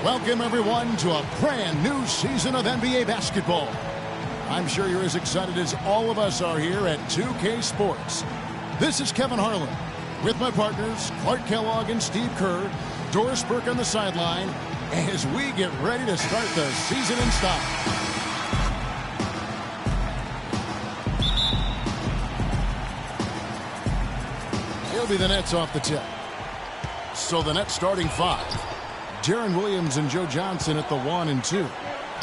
Welcome, everyone, to a brand new season of NBA basketball. I'm sure you're as excited as all of us are here at 2K Sports. This is Kevin Harlan with my partners, Clark Kellogg and Steve Kerr, Doris Burke on the sideline, as we get ready to start the season in style. He'll be the Nets off the tip. So the Nets starting five. Deron Williams and Joe Johnson at the 1 and 2.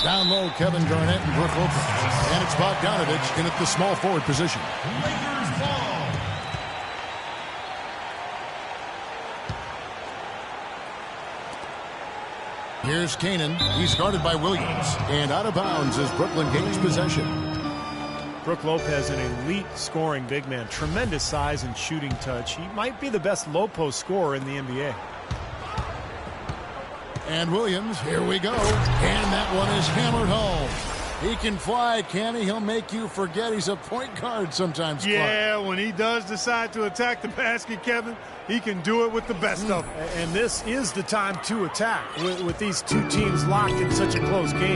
Down low, Kevin Garnett and Brook Lopez. And it's Bogdanovich in at the small forward position. Lakers ball. Here's Kanan. He's guarded by Williams. And out of bounds is Brooklyn gains possession. Brook Lopez, an elite scoring big man. Tremendous size and shooting touch. He might be the best low post scorer in the NBA. And Williams, here we go. And that one is hammered home. He can fly, can he? He'll make you forget he's a point guard sometimes, Clark. Yeah, when he does decide to attack the basket, Kevin, he can do it with the best of them. And this is the time to attack with these two teams locked in such a close game.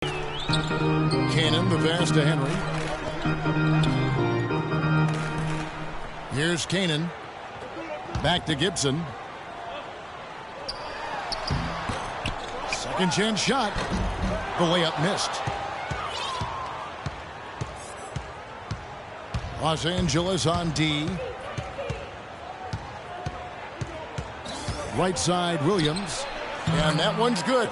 Cannon, the pass to Henry. Here's Kanan. Back to Gibson. Second chance shot. The layup missed. Los Angeles on D. Right side, Williams. And that one's good.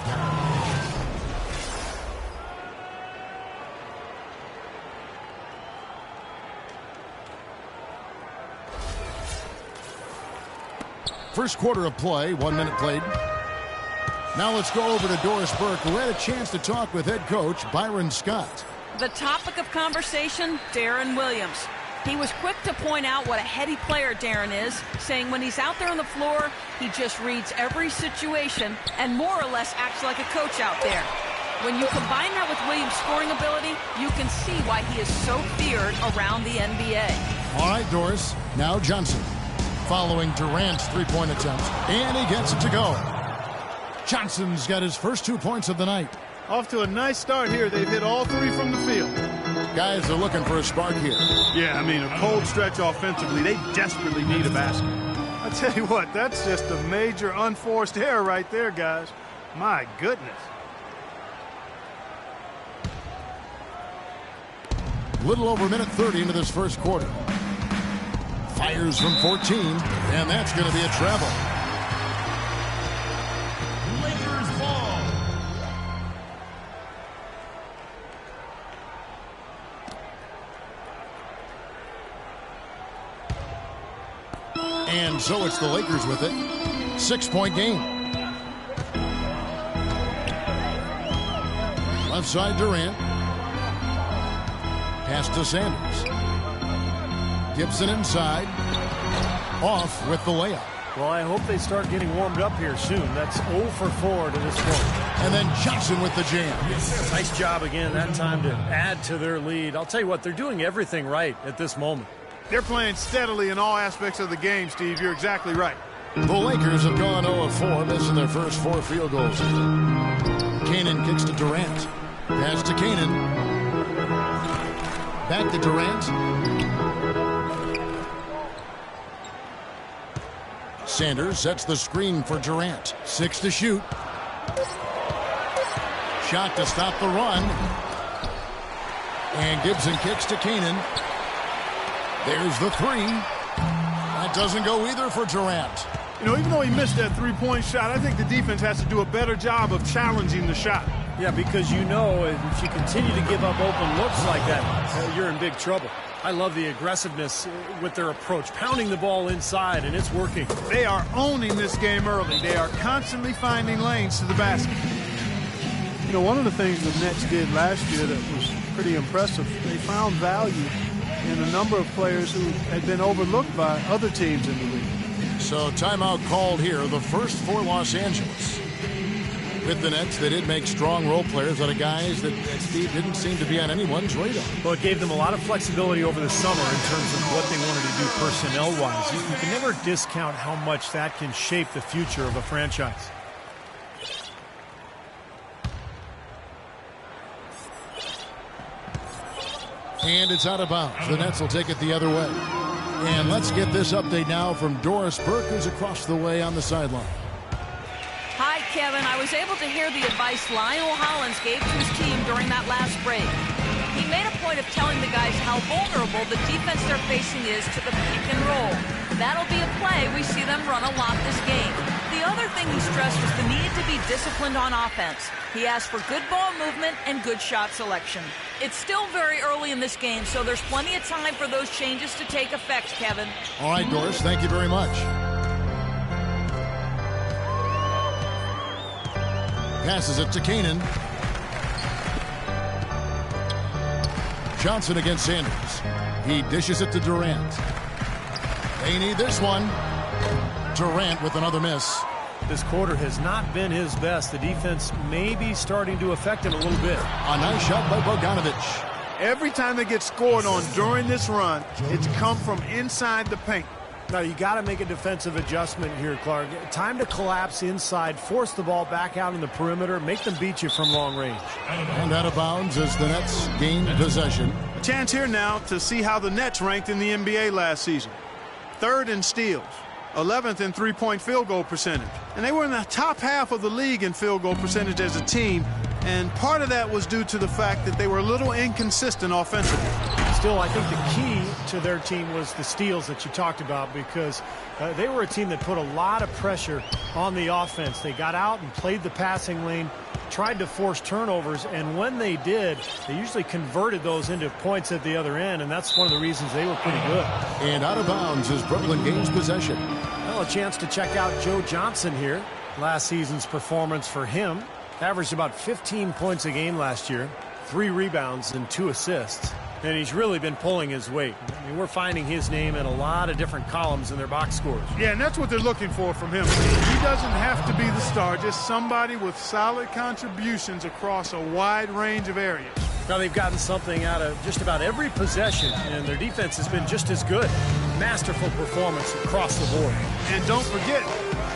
First quarter of play, 1 minute played. Now let's go over to Doris Burke, who had a chance to talk with head coach Byron Scott. The topic of conversation, Deron Williams. He was quick to point out what a heady player Deron is, saying when he's out there on the floor, he just reads every situation and more or less acts like a coach out there. When you combine that with Williams' scoring ability, you can see why he is so feared around the NBA. All right, Doris. Now Johnson. Following Durant's three-point attempt, and he gets it to go. Johnson's got his first 2 points of the night. Off to a nice start here. They've hit all three from the field. Guys are looking for a spark here. Yeah, I mean, a cold stretch offensively. They desperately need a basket. I tell you what, that's just a major unforced error right there, guys. My goodness. Little over a minute 30 into this first quarter. Fires from 14, and that's going to be a travel. Lakers ball. And so it's the Lakers with it. 6-point game. Left side Durant. Pass to Sanders. Gibson inside. Off with the layup. Well, I hope they start getting warmed up here soon. That's 0 for 4 to this point. And then Johnson with the jam. Nice job again that time to add to their lead. I'll tell you what, they're doing everything right at this moment. They're playing steadily in all aspects of the game, Steve. You're exactly right. The Lakers have gone 0 of 4, missing their first 4 field goals. Kanan kicks to Durant. Pass to Kanan. Back to Durant. Sanders sets the screen for Durant. 6 to shoot. Shot to stop the run. And Gibson kicks to Kanan. There's the 3. That doesn't go either for Durant. You know, even though he missed that three-point shot, I think the defense has to do a better job of challenging the shot. Yeah, because you know if you continue to give up open looks like that, you're in big trouble. I love the aggressiveness with their approach, pounding the ball inside, and it's working. They are owning this game early. They are constantly finding lanes to the basket. You know, one of the things the Nets did last year that was pretty impressive, they found value in a number of players who had been overlooked by other teams in the league. So timeout called here, the first for Los Angeles. With the Nets, they did make strong role players out of guys that Steve didn't seem to be on anyone's radar. Well, it gave them a lot of flexibility over the summer in terms of what they wanted to do personnel-wise. You can never discount how much that can shape the future of a franchise. And it's out of bounds. The Nets will take it the other way. And let's get this update now from Doris Burke, who's across the way on the sideline. Hi, Kevin. I was able to hear the advice Lionel Hollins gave to his team during that last break. He made a point of telling the guys how vulnerable the defense they're facing is to the pick and roll. That'll be a play we see them run a lot this game. The other thing he stressed was the need to be disciplined on offense. He asked for good ball movement and good shot selection. It's still very early in this game, so there's plenty of time for those changes to take effect, Kevin. All right, Doris, thank you very much. Passes it to Kanan. Johnson against Sanders. He dishes it to Durant. They need this one. Durant with another miss. This quarter has not been his best. The defense may be starting to affect him a little bit. A nice shot by Bogdanovic. Every time they get scored on during this run, it's come from inside the paint. Now, you got to make a defensive adjustment here, Clark. Time to collapse inside, force the ball back out in the perimeter, make them beat you from long range. And out of bounds as the Nets gain possession. A chance here now to see how the Nets ranked in the NBA last season. 3rd in steals, 11th in three-point field goal percentage. And they were in the top half of the league in field goal percentage as a team. And part of that was due to the fact that they were a little inconsistent offensively. Still, I think the key to their team was the steals that you talked about, because they were a team that put a lot of pressure on the offense. They got out and played the passing lane, tried to force turnovers, and when they did, they usually converted those into points at the other end, and that's one of the reasons they were pretty good. And out of bounds as Brooklyn gains possession. Well, a chance to check out Joe Johnson here. Last season's performance for him averaged about 15 points a game last year, 3 rebounds and 2 assists. And he's really been pulling his weight. I mean, we're finding his name in a lot of different columns in their box scores. Yeah, and that's what they're looking for from him. He doesn't have to be the star, just somebody with solid contributions across a wide range of areas. Now, they've gotten something out of just about every possession, and their defense has been just as good. Masterful performance across the board. And don't forget,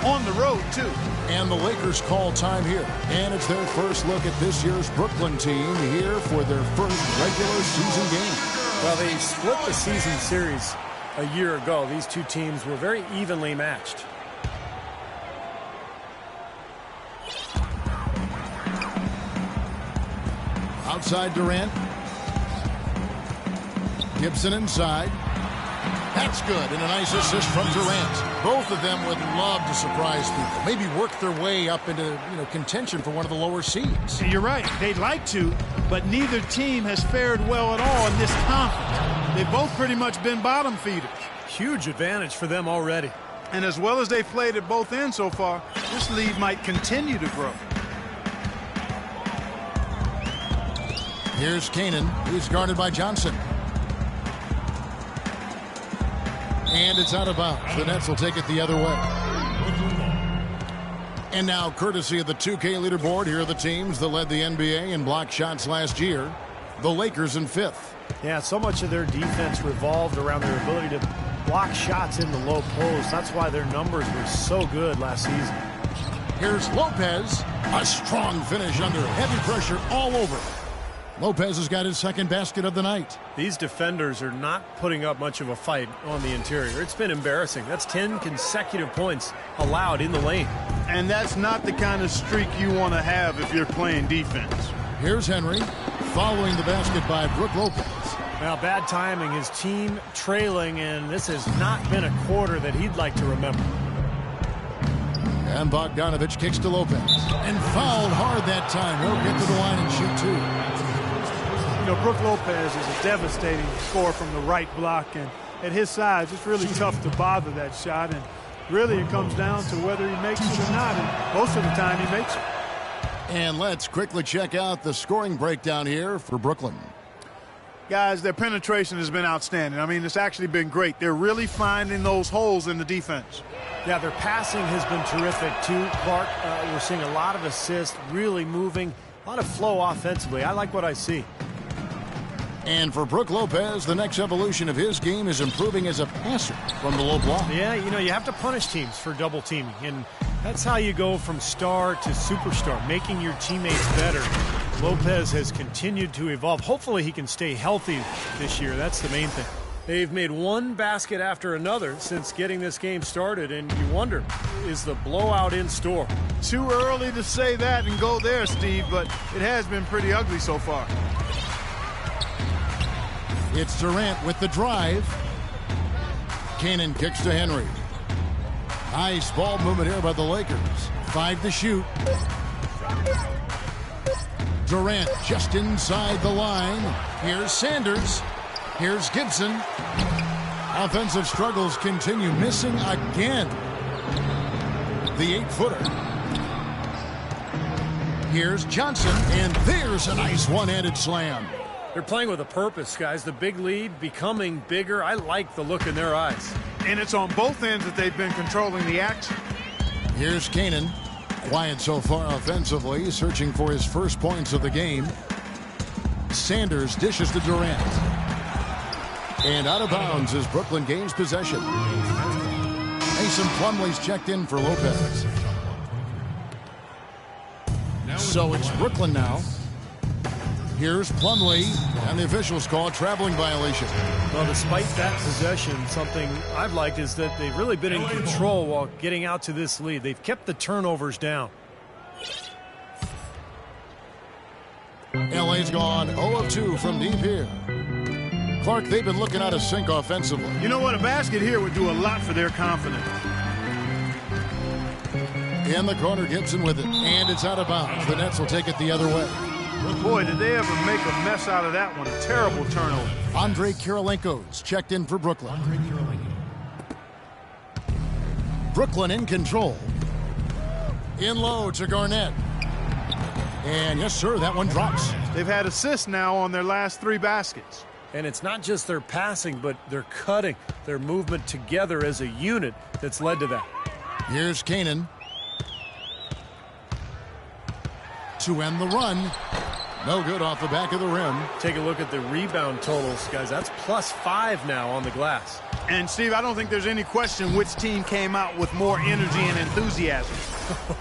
on the road, too. And the Lakers call time here. And it's their first look at this year's Brooklyn team here for their first regular season game. Well, they split the season series a year ago. These two teams were very evenly matched. Outside Durant. Gibson inside. That's good, and a nice assist from Durant. Both of them would love to surprise people. Maybe work their way up into contention for one of the lower seeds. You're right. They'd like to, but neither team has fared well at all in this conference. They've both pretty much been bottom feeders. Huge advantage for them already. And as well as they've played at both ends so far, this lead might continue to grow. Here's Kanan, who's guarded by Johnson. And it's out of bounds. The Nets will take it the other way. And now, courtesy of the 2K leaderboard, here are the teams that led the NBA in block shots last year. The Lakers in 5th. Yeah, so much of their defense revolved around their ability to block shots in the low post. That's why their numbers were so good last season. Here's Lopez. A strong finish under heavy pressure all over. Lopez has got his second basket of the night. These defenders are not putting up much of a fight on the interior. It's been embarrassing. That's 10 consecutive points allowed in the lane. And that's not the kind of streak you want to have if you're playing defense. Here's Henry following the basket by Brook Lopez. Now, bad timing. His team trailing, and this has not been a quarter that he'd like to remember. And Bogdanovic kicks to Lopez. And fouled hard that time. He'll get to the line and shoot 2. You know, Brook Lopez is a devastating scorer from the right block, and at his size, it's really tough to bother that shot, and really it comes down to whether he makes it or not, and most of the time he makes it. And let's quickly check out the scoring breakdown here for Brooklyn. Guys, their penetration has been outstanding. I mean, it's actually been great. They're really finding those holes in the defense. Yeah, their passing has been terrific, too, Clark. We're seeing a lot of assists, really moving, a lot of flow offensively. I like what I see. And for Brook Lopez, the next evolution of his game is improving as a passer from the low block. Yeah, you know, you have to punish teams for double teaming, and that's how you go from star to superstar, making your teammates better. Lopez has continued to evolve. Hopefully he can stay healthy this year. That's the main thing. They've made one basket after another since getting this game started, and you wonder, is the blowout in store? Too early to say that and go there, Steve, but it has been pretty ugly so far. It's Durant with the drive. Cannon kicks to Henry. Nice ball movement here by the Lakers. 5 to shoot. Durant just inside the line. Here's Sanders. Here's Gibson. Offensive struggles continue. Missing again. The 8-footer. Here's Johnson, and there's a nice one-handed slam. They're playing with a purpose, guys. The big lead becoming bigger. I like the look in their eyes. And it's on both ends that they've been controlling the action. Here's Cannon. Quiet so far offensively, searching for his first points of the game. Sanders dishes to Durant. And out of bounds as Brooklyn gains possession. Mason Plumlee's checked in for Lopez. So it's Brooklyn now. Here's Plumlee, and the officials call a traveling violation. Well, despite that possession, something I've liked is that they've really been in control while getting out to this lead. They've kept the turnovers down. LA's gone 0 of 2 from deep here. Clark, they've been looking out of sync offensively. You know what? A basket here would do a lot for their confidence. In the corner, Gibson with it, and it's out of bounds. The Nets will take it the other way. Boy, did they ever make a mess out of that one. A terrible turnover. Andre Kirilenko's checked in for Brooklyn. Brooklyn in control. In low to Garnett. And yes, sir, that one drops. They've had assists now on their last 3 baskets. And it's not just their passing, but their cutting, their movement together as a unit that's led to that. Here's Cannon. To end the run. No good off the back of the rim. Take a look at the rebound totals, guys. That's +5 now on the glass. And, Steve, I don't think there's any question which team came out with more energy and enthusiasm.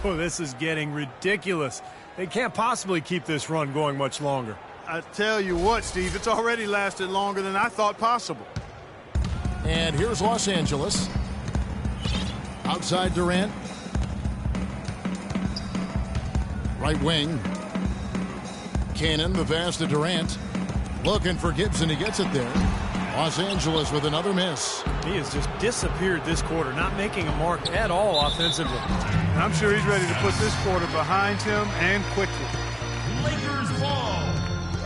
Oh, this is getting ridiculous. They can't possibly keep this run going much longer. I tell you what, Steve, it's already lasted longer than I thought possible. And here's Los Angeles. Outside Durant. Right wing. Cannon, the pass to Durant. Looking for Gibson. He gets it there. Los Angeles with another miss. He has just disappeared this quarter, not making a mark at all offensively. And I'm sure he's ready to put this quarter behind him and quickly. Lakers ball.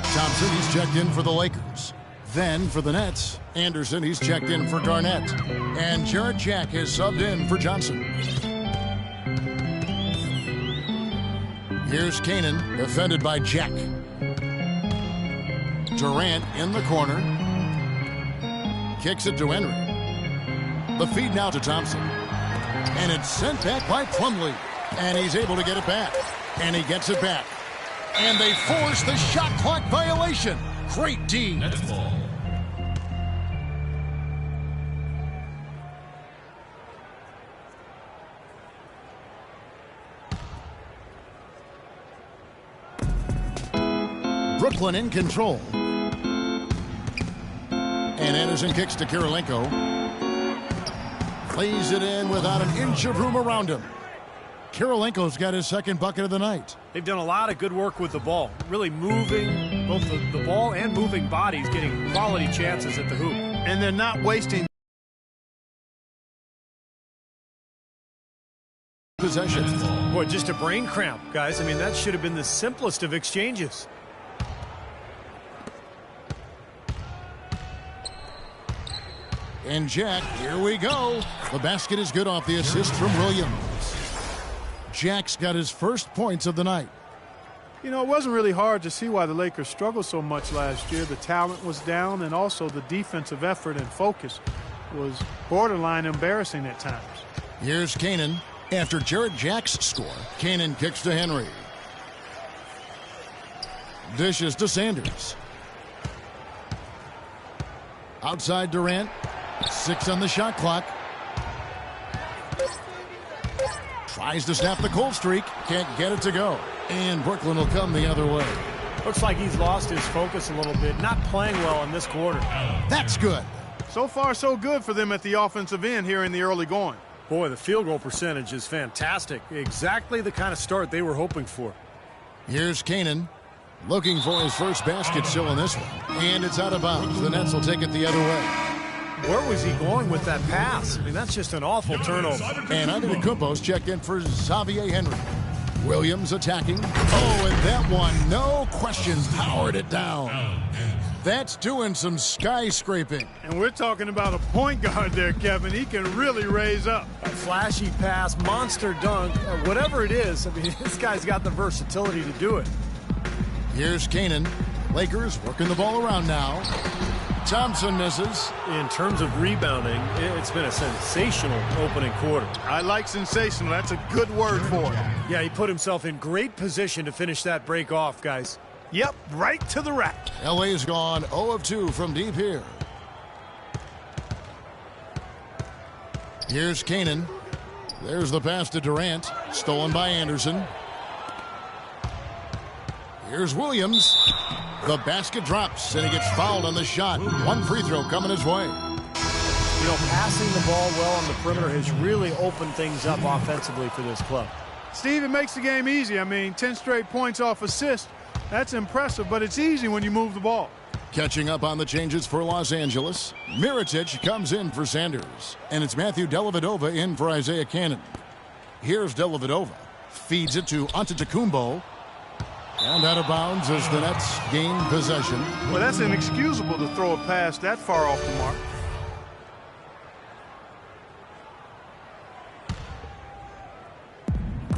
Thompson, he's checked in for the Lakers. Then for the Nets, Anderson, he's checked in for Garnett. And Jarrett Jack is subbed in for Johnson. Here's Cannon, defended by Jack. Durant in the corner. Kicks it to Henry. The feed now to Thompson. And it's sent back by Plumlee. And he's able to get it back. And he gets it back. And they force the shot clock violation. Great D. Nets ball. Brooklyn in control. And Anderson kicks to Kirilenko. Lays it in without an inch of room around him. Kirilenko's got his second bucket of the night. They've done a lot of good work with the ball. Really moving both the ball and moving bodies, getting quality chances at the hoop. And they're not wasting Possession. Boy, just a brain cramp, guys. I mean, that should have been the simplest of exchanges. And Jack, here we go. The basket is good off the assist from Williams. Jack's got his first points of the night. You know, it wasn't really hard to see why the Lakers struggled so much last year. The talent was down, and also the defensive effort and focus was borderline embarrassing at times. Here's Canaan. After Jarrett Jack's score, Canaan kicks to Henry. Dishes to Sanders. Outside Durant. 6 on the shot clock. Tries to snap the cold streak. Can't get it to go. And Brooklyn will come the other way. Looks like he's lost his focus a little bit. Not playing well in this quarter. That's good. So far, so good for them at the offensive end here in the early going. Boy, the field goal percentage is fantastic. Exactly the kind of start they were hoping for. Here's Canaan. Looking for his first basket still in this one. And it's out of bounds. The Nets will take it the other way. Where was he going with that pass? I mean, that's just an awful turnover. And Antetokounmpo's checked in for Xavier Henry. Williams attacking. Oh, and that one, no questions, powered it down. That's doing some skyscraping. And we're talking about a point guard there, Kevin. He can really raise up. A flashy pass, monster dunk, whatever it is. I mean, this guy's got the versatility to do it. Here's Canaan. Lakers working the ball around now. Thompson misses. In terms of rebounding, it's been a sensational opening quarter. I like sensational. That's a good word for it. Yeah, he put himself in great position to finish that break off, guys. Yep, right to the rack. LA's gone 0 of 2 from deep here. Here's Canaan. There's the pass to Durant. Stolen by Anderson. Here's Williams. The basket drops, and he gets fouled on the shot. One free throw coming his way. You know, passing the ball well on the perimeter has really opened things up offensively for this club. Steve, it makes the game easy. I mean, 10 straight points off assist. That's impressive, but it's easy when you move the ball. Catching up on the changes for Los Angeles. Mirotic comes in for Sanders. And it's Matthew Dellavedova in for Isaiah Canaan. Here's Dellavedova. Feeds it to Antetokounmpo. And out of bounds as the Nets gain possession. Well, that's inexcusable to throw a pass that far off the mark.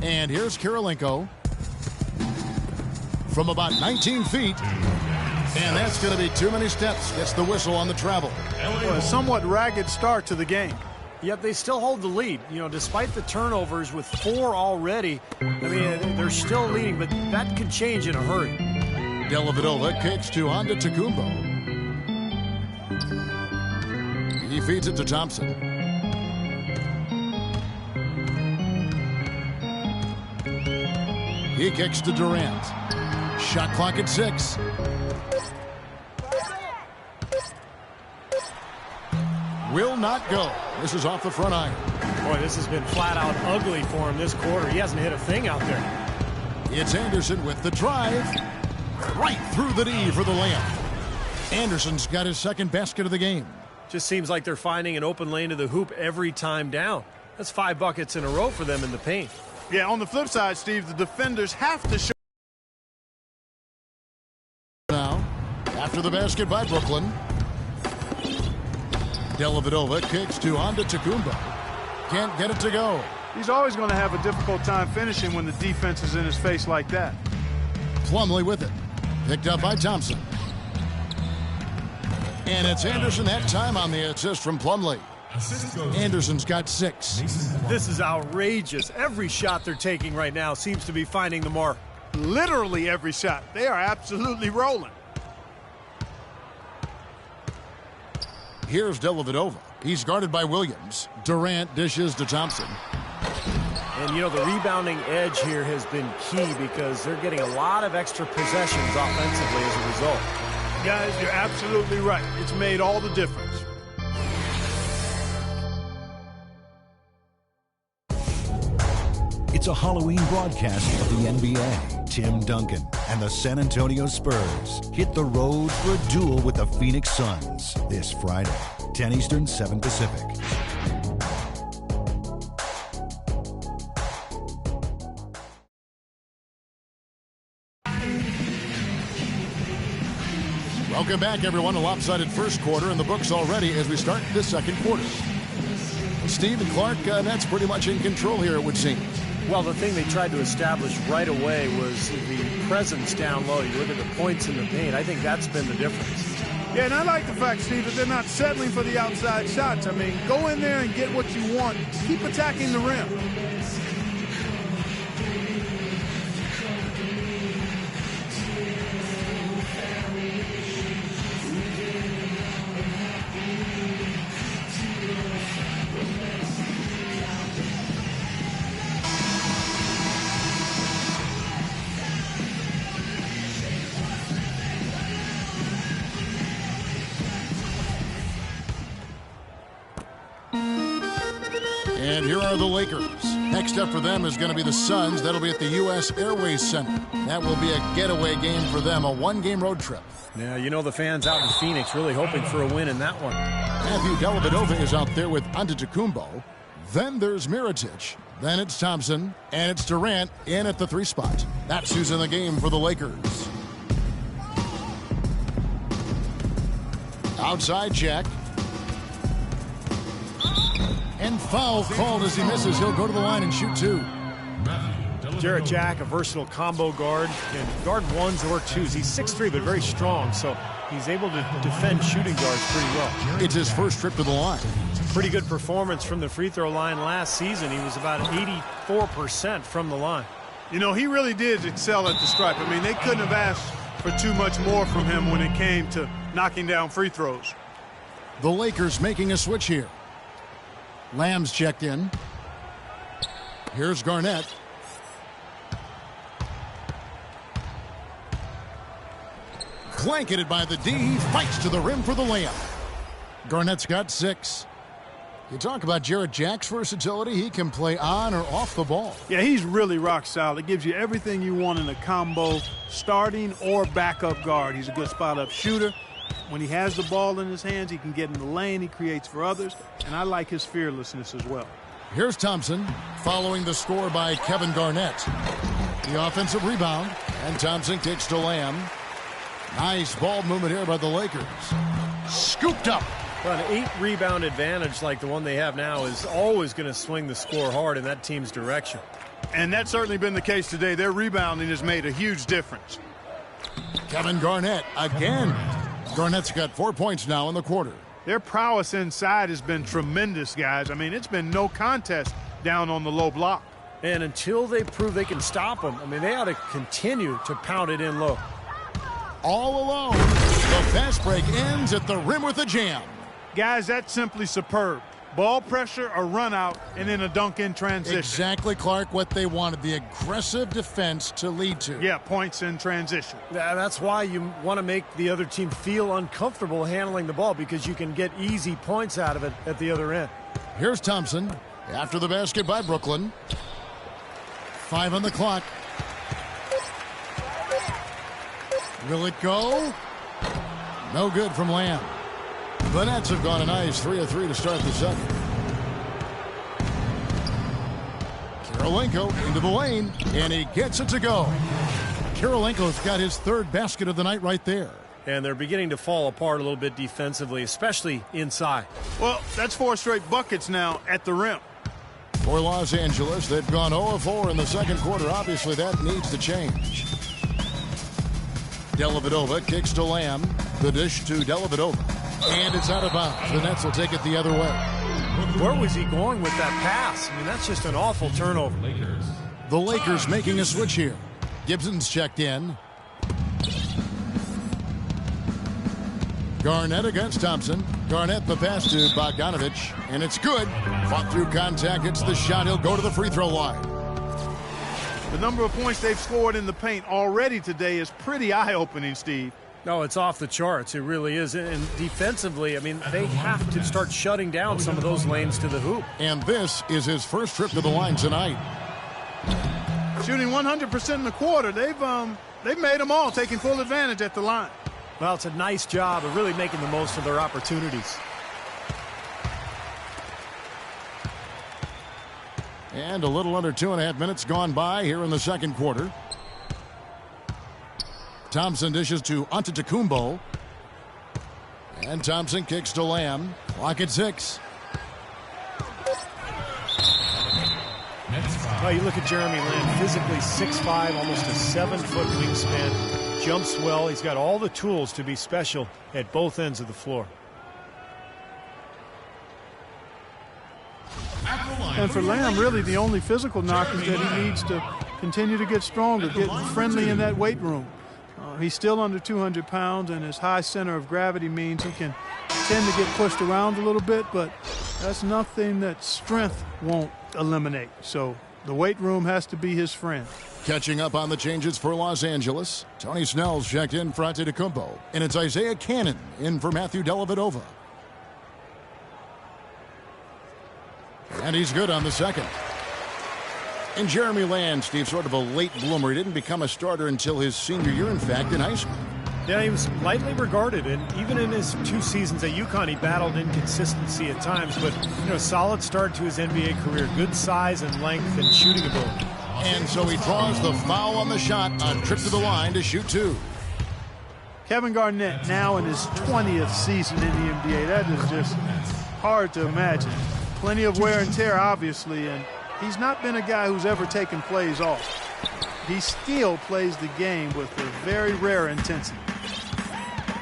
And here's Kirilenko. From about 19 feet. And that's going to be too many steps. Gets the whistle on the travel. Well, a somewhat ragged start to the game. Yet they still hold the lead. You know, despite the turnovers with 4 already, I mean, they're still leading, but that could change in a hurry. Dellavedova kicks to Antetokounmpo. He feeds it to Thompson. He kicks to Durant. Shot clock at 6. Will not go. This is off the front iron. Boy, this has been flat out ugly for him this quarter. He hasn't hit a thing out there. It's Anderson with the drive. Right through the knee for the layup. Anderson's got his second basket of the game. Just seems like they're finding an open lane to the hoop every time down. That's 5 buckets in a row for them in the paint. Yeah, on the flip side, Steve, the defenders have to show. Now, after the basket by Brooklyn. Dellavedova kicks to Antetokounmpo. Can't get it to go. He's always going to have a difficult time finishing when the defense is in his face like that. Plumlee with it. Picked up by Thompson. And it's Anderson that time on the assist from Plumlee. Anderson's got 6. This is outrageous. Every shot they're taking right now seems to be finding the mark. Literally every shot. They are absolutely rolling. Here's Dellavedova. He's guarded by Williams. Durant dishes to Thompson. And, you know, the rebounding edge here has been key because they're getting a lot of extra possessions offensively as a result. Guys, you're absolutely right. It's made all the difference. It's a Halloween broadcast of the NBA. Tim Duncan and the San Antonio Spurs hit the road for a duel with the Phoenix Suns this Friday, 10 Eastern, 7 Pacific. Welcome back, everyone. A lopsided first quarter in the books already as we start the second quarter. Steve and Clark, Nets pretty much in control here, it would seem. Well, the thing they tried to establish right away was the presence down low. You look at the points in the paint. I think that's been the difference. Yeah, and I like the fact, Steve, that they're not settling for the outside shots. I mean, go in there and get what you want. Keep attacking the rim. And here are the Lakers. Next up for them is going to be the Suns. That'll be at the U.S. Airways Center. That will be a getaway game for them, a one-game road trip. Yeah, you know the fans out in Phoenix really hoping for a win in that one. Matthew Dellavedova is out there with Antetokounmpo. Then there's Mirotic. Then it's Thompson. And it's Durant in at the 3 spot. That's who's in the game for the Lakers. Outside Jack. And foul called as he misses. He'll go to the line and shoot 2. Jarrett Jack, a versatile combo guard, can guard 1s or 2s. He's 6'3", but very strong, so he's able to defend shooting guards pretty well. It's his first trip to the line. Pretty good performance from the free throw line last season. He was about 84% from the line. You know, he really did excel at the stripe. I mean, they couldn't have asked for too much more from him when it came to knocking down free throws. The Lakers making a switch here. Lamb's checked in. Here's Garnett. Blanketed by the D. He fights to the rim for the layup. Garnett's got 6. You talk about Jarrett Jack's versatility. He can play on or off the ball. Yeah, he's really rock solid. It gives you everything you want in a combo, starting or backup guard. He's a good spot-up shooter. When he has the ball in his hands, he can get in the lane. He creates for others. And I like his fearlessness as well. Here's Thompson following the score by Kevin Garnett. The offensive rebound. And Thompson kicks to Lamb. Nice ball movement here by the Lakers. Scooped up. Well, an 8-rebound advantage like the one they have now is always going to swing the score hard in that team's direction. And that's certainly been the case today. Their rebounding has made a huge difference. Kevin Garnett again. Garnett's got 4 points now in the quarter. Their prowess inside has been tremendous, guys. I mean, it's been no contest down on the low block. And until they prove they can stop them, I mean, they ought to continue to pound it in low. All alone. The fast break ends at the rim with a jam. Guys, that's simply superb. Ball pressure, a run out, and then a dunk in transition. Exactly, Clark, what they wanted. The aggressive defense to lead to. Yeah, points in transition. That's why you want to make the other team feel uncomfortable handling the ball, because you can get easy points out of it at the other end. Here's Thompson after the basket by Brooklyn. 5 on the clock. Will it go? No good from Lamb. The Nets have gone a nice 3 of 3 to start the second. Kirilenko into the lane, and he gets it to go. Kirilenko's got his 3rd basket of the night right there. And they're beginning to fall apart a little bit defensively, especially inside. Well, that's 4 straight buckets now at the rim. For Los Angeles, they've gone 0 of 4 in the second quarter. Obviously, that needs to change. Dellavedova kicks to Lamb. The dish to Dellavedova. And it's out of bounds. The Nets will take it the other way. Where was he going with that pass? I mean, that's just an awful turnover. The Lakers making a switch here. Gibson's checked in. Garnett against Thompson. Garnett the pass to Bogdanovich. And it's good. Fought through contact. It's the shot. He'll go to the free throw line. The number of points they've scored in the paint already today is pretty eye-opening, Steve. No, it's off the charts. It really is. And defensively, I mean, they have to start shutting down some of those lanes to the hoop. And this is his first trip to the line tonight. Shooting 100% in the quarter. They've made them all, taking full advantage at the line. Well, it's a nice job of really making the most of their opportunities. And a little under 2.5 minutes gone by here in the second quarter. Thompson dishes to Antetokounmpo. And Thompson kicks to Lamb. Clock at 6. Well, you look at Jeremy Lin, physically 6'5", almost a 7-foot wingspan, jumps well. He's got all the tools to be special at both ends of the floor. And for Lamb, really the only physical knock is that he needs to continue to get stronger, get friendly in that weight room. He's still under 200 pounds, and his high center of gravity means he can tend to get pushed around a little bit, but that's nothing that strength won't eliminate. So the weight room has to be his friend. Catching up on the changes for Los Angeles, Tony Snell's checked in for Antetokounmpo, and it's Isaiah Cannon in for Matthew Dellavedova. And he's good on the second. And Jeremy Lamb, Steve, sort of a late bloomer. He didn't become a starter until his senior year, in fact, in high school. Yeah, he was lightly regarded, and even in his 2 seasons at UConn, he battled inconsistency at times, but, solid start to his NBA career. Good size and length and shooting ability. And so he draws the foul on the shot, a trip to the line to shoot 2. Kevin Garnett now in his 20th season in the NBA. That is just hard to imagine. Plenty of wear and tear, obviously, and he's not been a guy who's ever taken plays off. He still plays the game with a very rare intensity.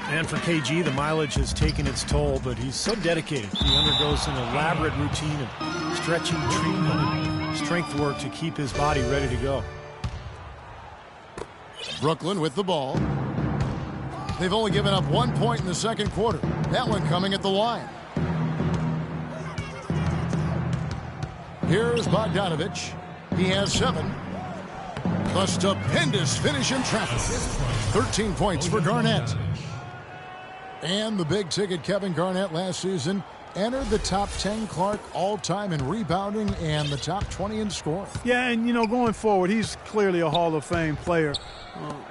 And for KG, the mileage has taken its toll, but he's so dedicated. He undergoes an elaborate routine of stretching, treatment, and strength work to keep his body ready to go. Brooklyn with the ball. They've only given up 1 point in the second quarter. That one coming at the line. Here's Bogdanovich. He has 7. A stupendous finish in traffic. 13 points for Garnett. And the big ticket Kevin Garnett last season entered the top 10 Clark all-time in rebounding and the top 20 in scoring. Yeah, and going forward, he's clearly a Hall of Fame player.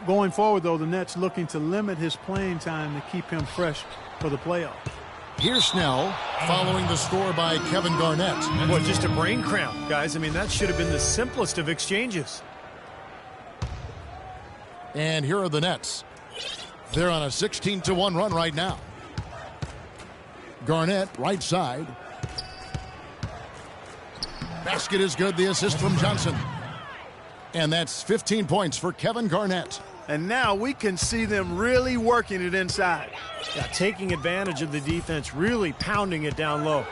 Going forward, though, the Nets looking to limit his playing time to keep him fresh for the playoffs. Here's Snell following the score by Kevin Garnett. Boy, just a brain cramp, guys. I mean, that should have been the simplest of exchanges. And here are the Nets. They're on a 16-1 run right now. Garnett, right side. Basket is good. The assist from Johnson. And that's 15 points for Kevin Garnett. And now we can see them really working it inside. Yeah, taking advantage of the defense, really pounding it down low.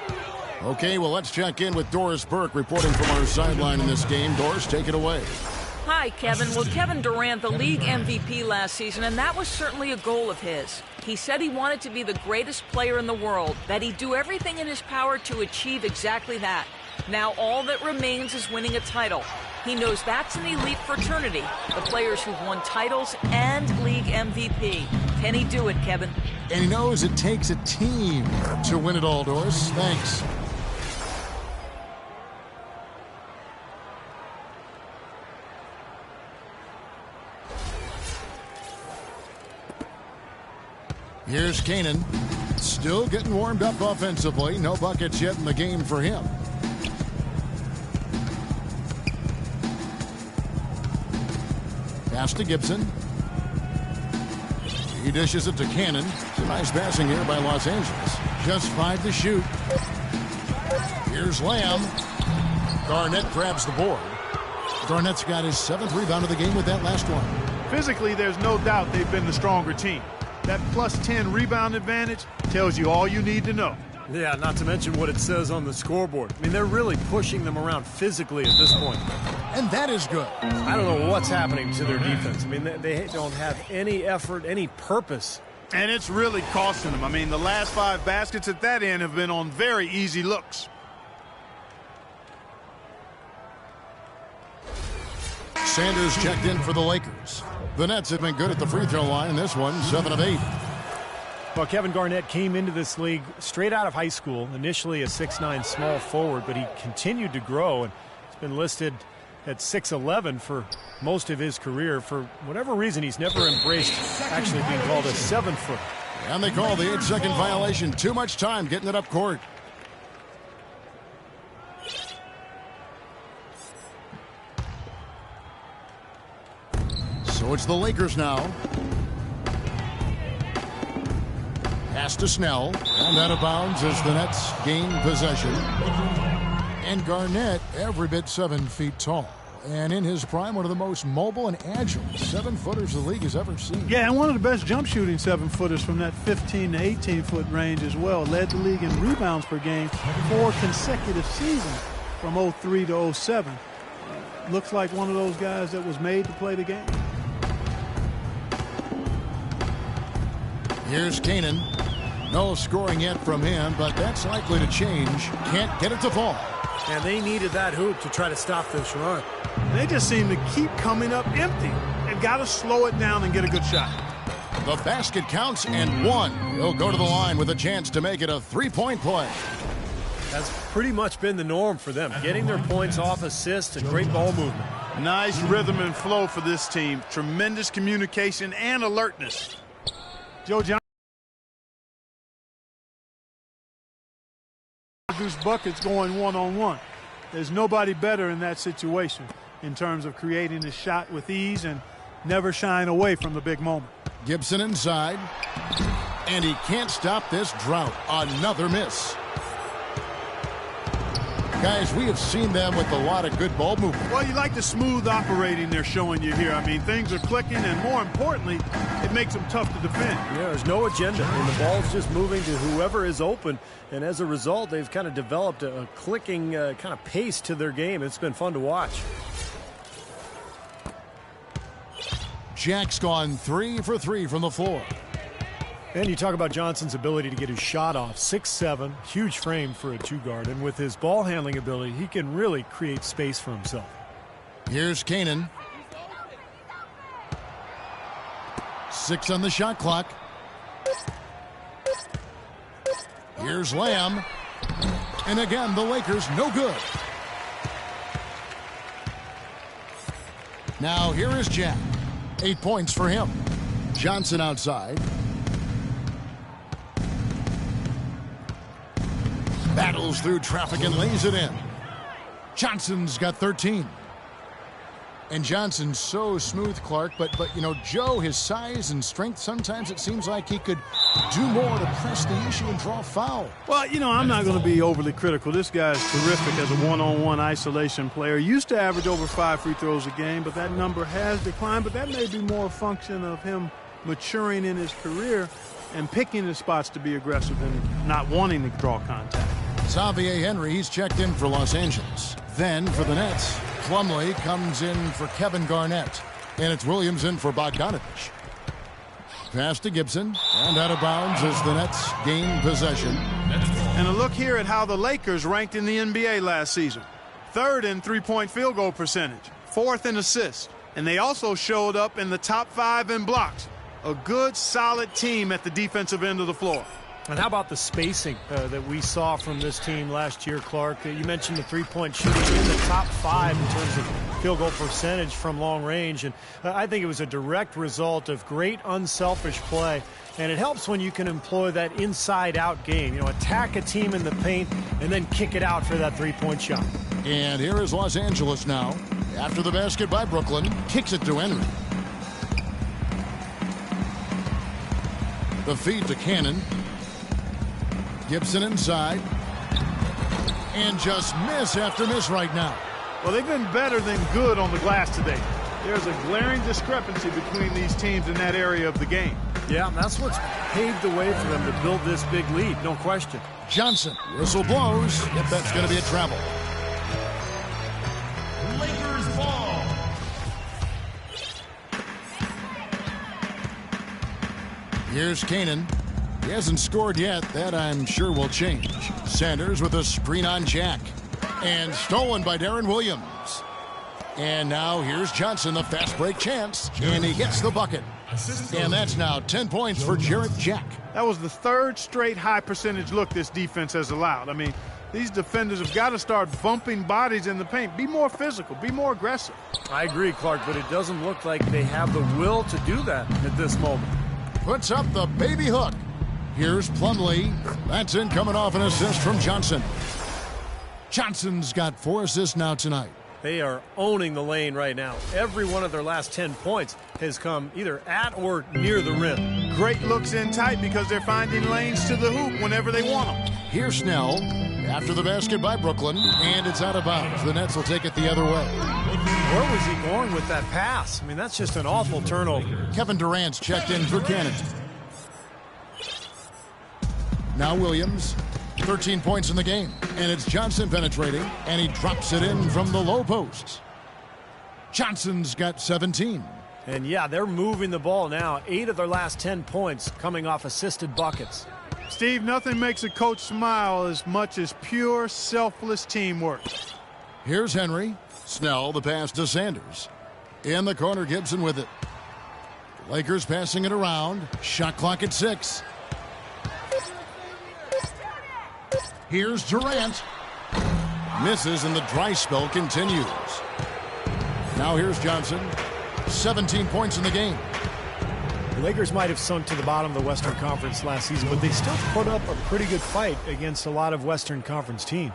Okay, well, let's check in with Doris Burke reporting from our sideline in this game. Doris, take it away. Hi, Kevin. Well, Kevin Durant, the league MVP last season, and that was certainly a goal of his. He said he wanted to be the greatest player in the world, that he'd do everything in his power to achieve exactly that. Now all that remains is winning a title. He knows that's an elite fraternity, the players who've won titles and league MVP. Can he do it, Kevin? And he knows it takes a team to win it all, Doris. Thanks. Here's Canaan, still getting warmed up offensively. No buckets yet in the game for him. Pass to Gibson. He dishes it to Cannon. Nice passing here by Los Angeles. Just 5 to shoot. Here's Lamb. Garnett grabs the board. Garnett's got his 7th rebound of the game with that last one. Physically, there's no doubt they've been the stronger team. That plus 10 rebound advantage tells you all you need to know. Yeah, not to mention what it says on the scoreboard. I mean, they're really pushing them around physically at this point. And that is good. I don't know what's happening to their defense. I mean, they don't have any effort, any purpose. And it's really costing them. I mean, the last 5 baskets at that end have been on very easy looks. Sanders checked in for the Lakers. The Nets have been good at the free throw line in this one, 7 of 8. Well, Kevin Garnett came into this league straight out of high school, initially a 6'9" small forward, but he continued to grow, and he's been listed at 6'11" for most of his career. For whatever reason, he's never embraced actually being called a 7-footer. And they call the 8-second violation. Too much time getting it up court. So it's the Lakers now. Pass to Snell. And out of bounds as the Nets gain possession. And Garnett, every bit 7 feet tall. And in his prime, one of the most mobile and agile 7-footers the league has ever seen. Yeah, and one of the best jump shooting 7-footers from that 15 to 18-foot range as well. Led the league in rebounds per game 4 consecutive seasons from 03 to 07. Looks like one of those guys that was made to play the game. Here's Kanan. No scoring yet from him, but that's likely to change. Can't get it to fall. And they needed that hoop to try to stop this run. They just seem to keep coming up empty. They've got to slow it down and get a good shot. The basket counts and one. He'll go to the line with a chance to make it a 3-point play. That's pretty much been the norm for them, getting their points off assists and great ball movement. Nice rhythm and flow for this team. Tremendous communication and alertness. Joe Johnson produce buckets going one-on-one. There's nobody better in that situation in terms of creating a shot with ease and never shying away from the big moment. Gibson inside, and he can't stop this drought. Another miss. Guys, we have seen them with a lot of good ball movement. Well, you like the smooth operating they're showing you here. I mean, things are clicking, and more importantly, it makes them tough to defend. Yeah, there's no agenda, and the ball's just moving to whoever is open, and as a result, they've kind of developed a clicking kind of pace to their game. It's been fun to watch. Jack's gone 3 for 3 from the floor. And you talk about Johnson's ability to get his shot off. 6'7", huge frame for a two-guard. And with his ball handling ability, he can really create space for himself. Here's Kanan. 6 on the shot clock. Here's Lamb. And again, the Lakers no good. Now here is Jack. 8 points for him. Johnson outside. Battles through traffic and lays it in. Johnson's got 13. And Johnson's so smooth, Clark, but you know, Joe, his size and strength, sometimes it seems like he could do more to press the issue and draw a foul. Well, you know, I'm not going to be overly critical. This guy's terrific as a one-on-one isolation player. Used to average over 5 free throws a game, but that number has declined. But that may be more a function of him maturing in his career and picking his spots to be aggressive and not wanting to draw contact. Xavier Henry, he's checked in for Los Angeles. Then for the Nets, Plumlee comes in for Kevin Garnett. And it's Williams in for Bogdanovich. Pass to Gibson, and out of bounds as the Nets gain possession. And a look here at how the Lakers ranked in the NBA last season. 3rd in three-point field goal percentage, 4th in assists. And they also showed up in the top 5 in blocks. A good, solid team at the defensive end of the floor. And how about the spacing that we saw from this team last year, Clark? You mentioned the three-point shooting in the top 5 in terms of field goal percentage from long range. And I think it was a direct result of great unselfish play. And it helps when you can employ that inside-out game. You know, attack a team in the paint and then kick it out for that three-point shot. And here is Los Angeles now. After the basket by Brooklyn, kicks it to Henry. The feed to Cannon. Gibson inside. And just miss after miss right now. Well, they've been better than good on the glass today. There's a glaring discrepancy between these teams in that area of the game. Yeah, that's what's paved the way for them to build this big lead, no question. Johnson, whistle blows. Yep, that's going to be a travel. Lakers ball. Here's Kanan. He hasn't scored yet. That, I'm sure, will change. Sanders with a screen on Jack. And stolen by Darren Williams. And now here's Johnson, the fast break chance. And he gets the bucket. And that's now 10 points for Jarrett Jack. That was the 3rd straight high percentage look this defense has allowed. I mean, these defenders have got to start bumping bodies in the paint. Be more physical. Be more aggressive. I agree, Clark, but it doesn't look like they have the will to do that at this moment. Puts up the baby hook. Here's Plumlee. That's in, coming off an assist from Johnson. Johnson's got 4 assists now tonight. They are owning the lane right now. Every one of their last 10 points has come either at or near the rim. Great looks in tight because they're finding lanes to the hoop whenever they want them. Here's Snell. After the basket by Brooklyn, and it's out of bounds. The Nets will take it the other way. Where was he going with that pass? I mean, that's just an awful turnover. Kevin Durant's checked in for Canada. Now Williams, 13 points in the game, and it's Johnson penetrating, and he drops it in from the low post. Johnson's got 17. And yeah, they're moving the ball now. 8 of their last 10 points coming off assisted buckets. Steve, nothing makes a coach smile as much as pure, selfless teamwork. Here's Henry. Snell, the pass to Sanders. In the corner, Gibson with it. Lakers passing it around. Shot clock at 6. Here's Durant. Misses, and the dry spell continues. Now here's Johnson. 17 points in the game. The Lakers might have sunk to the bottom of the Western Conference last season, but they still put up a pretty good fight against a lot of Western Conference teams.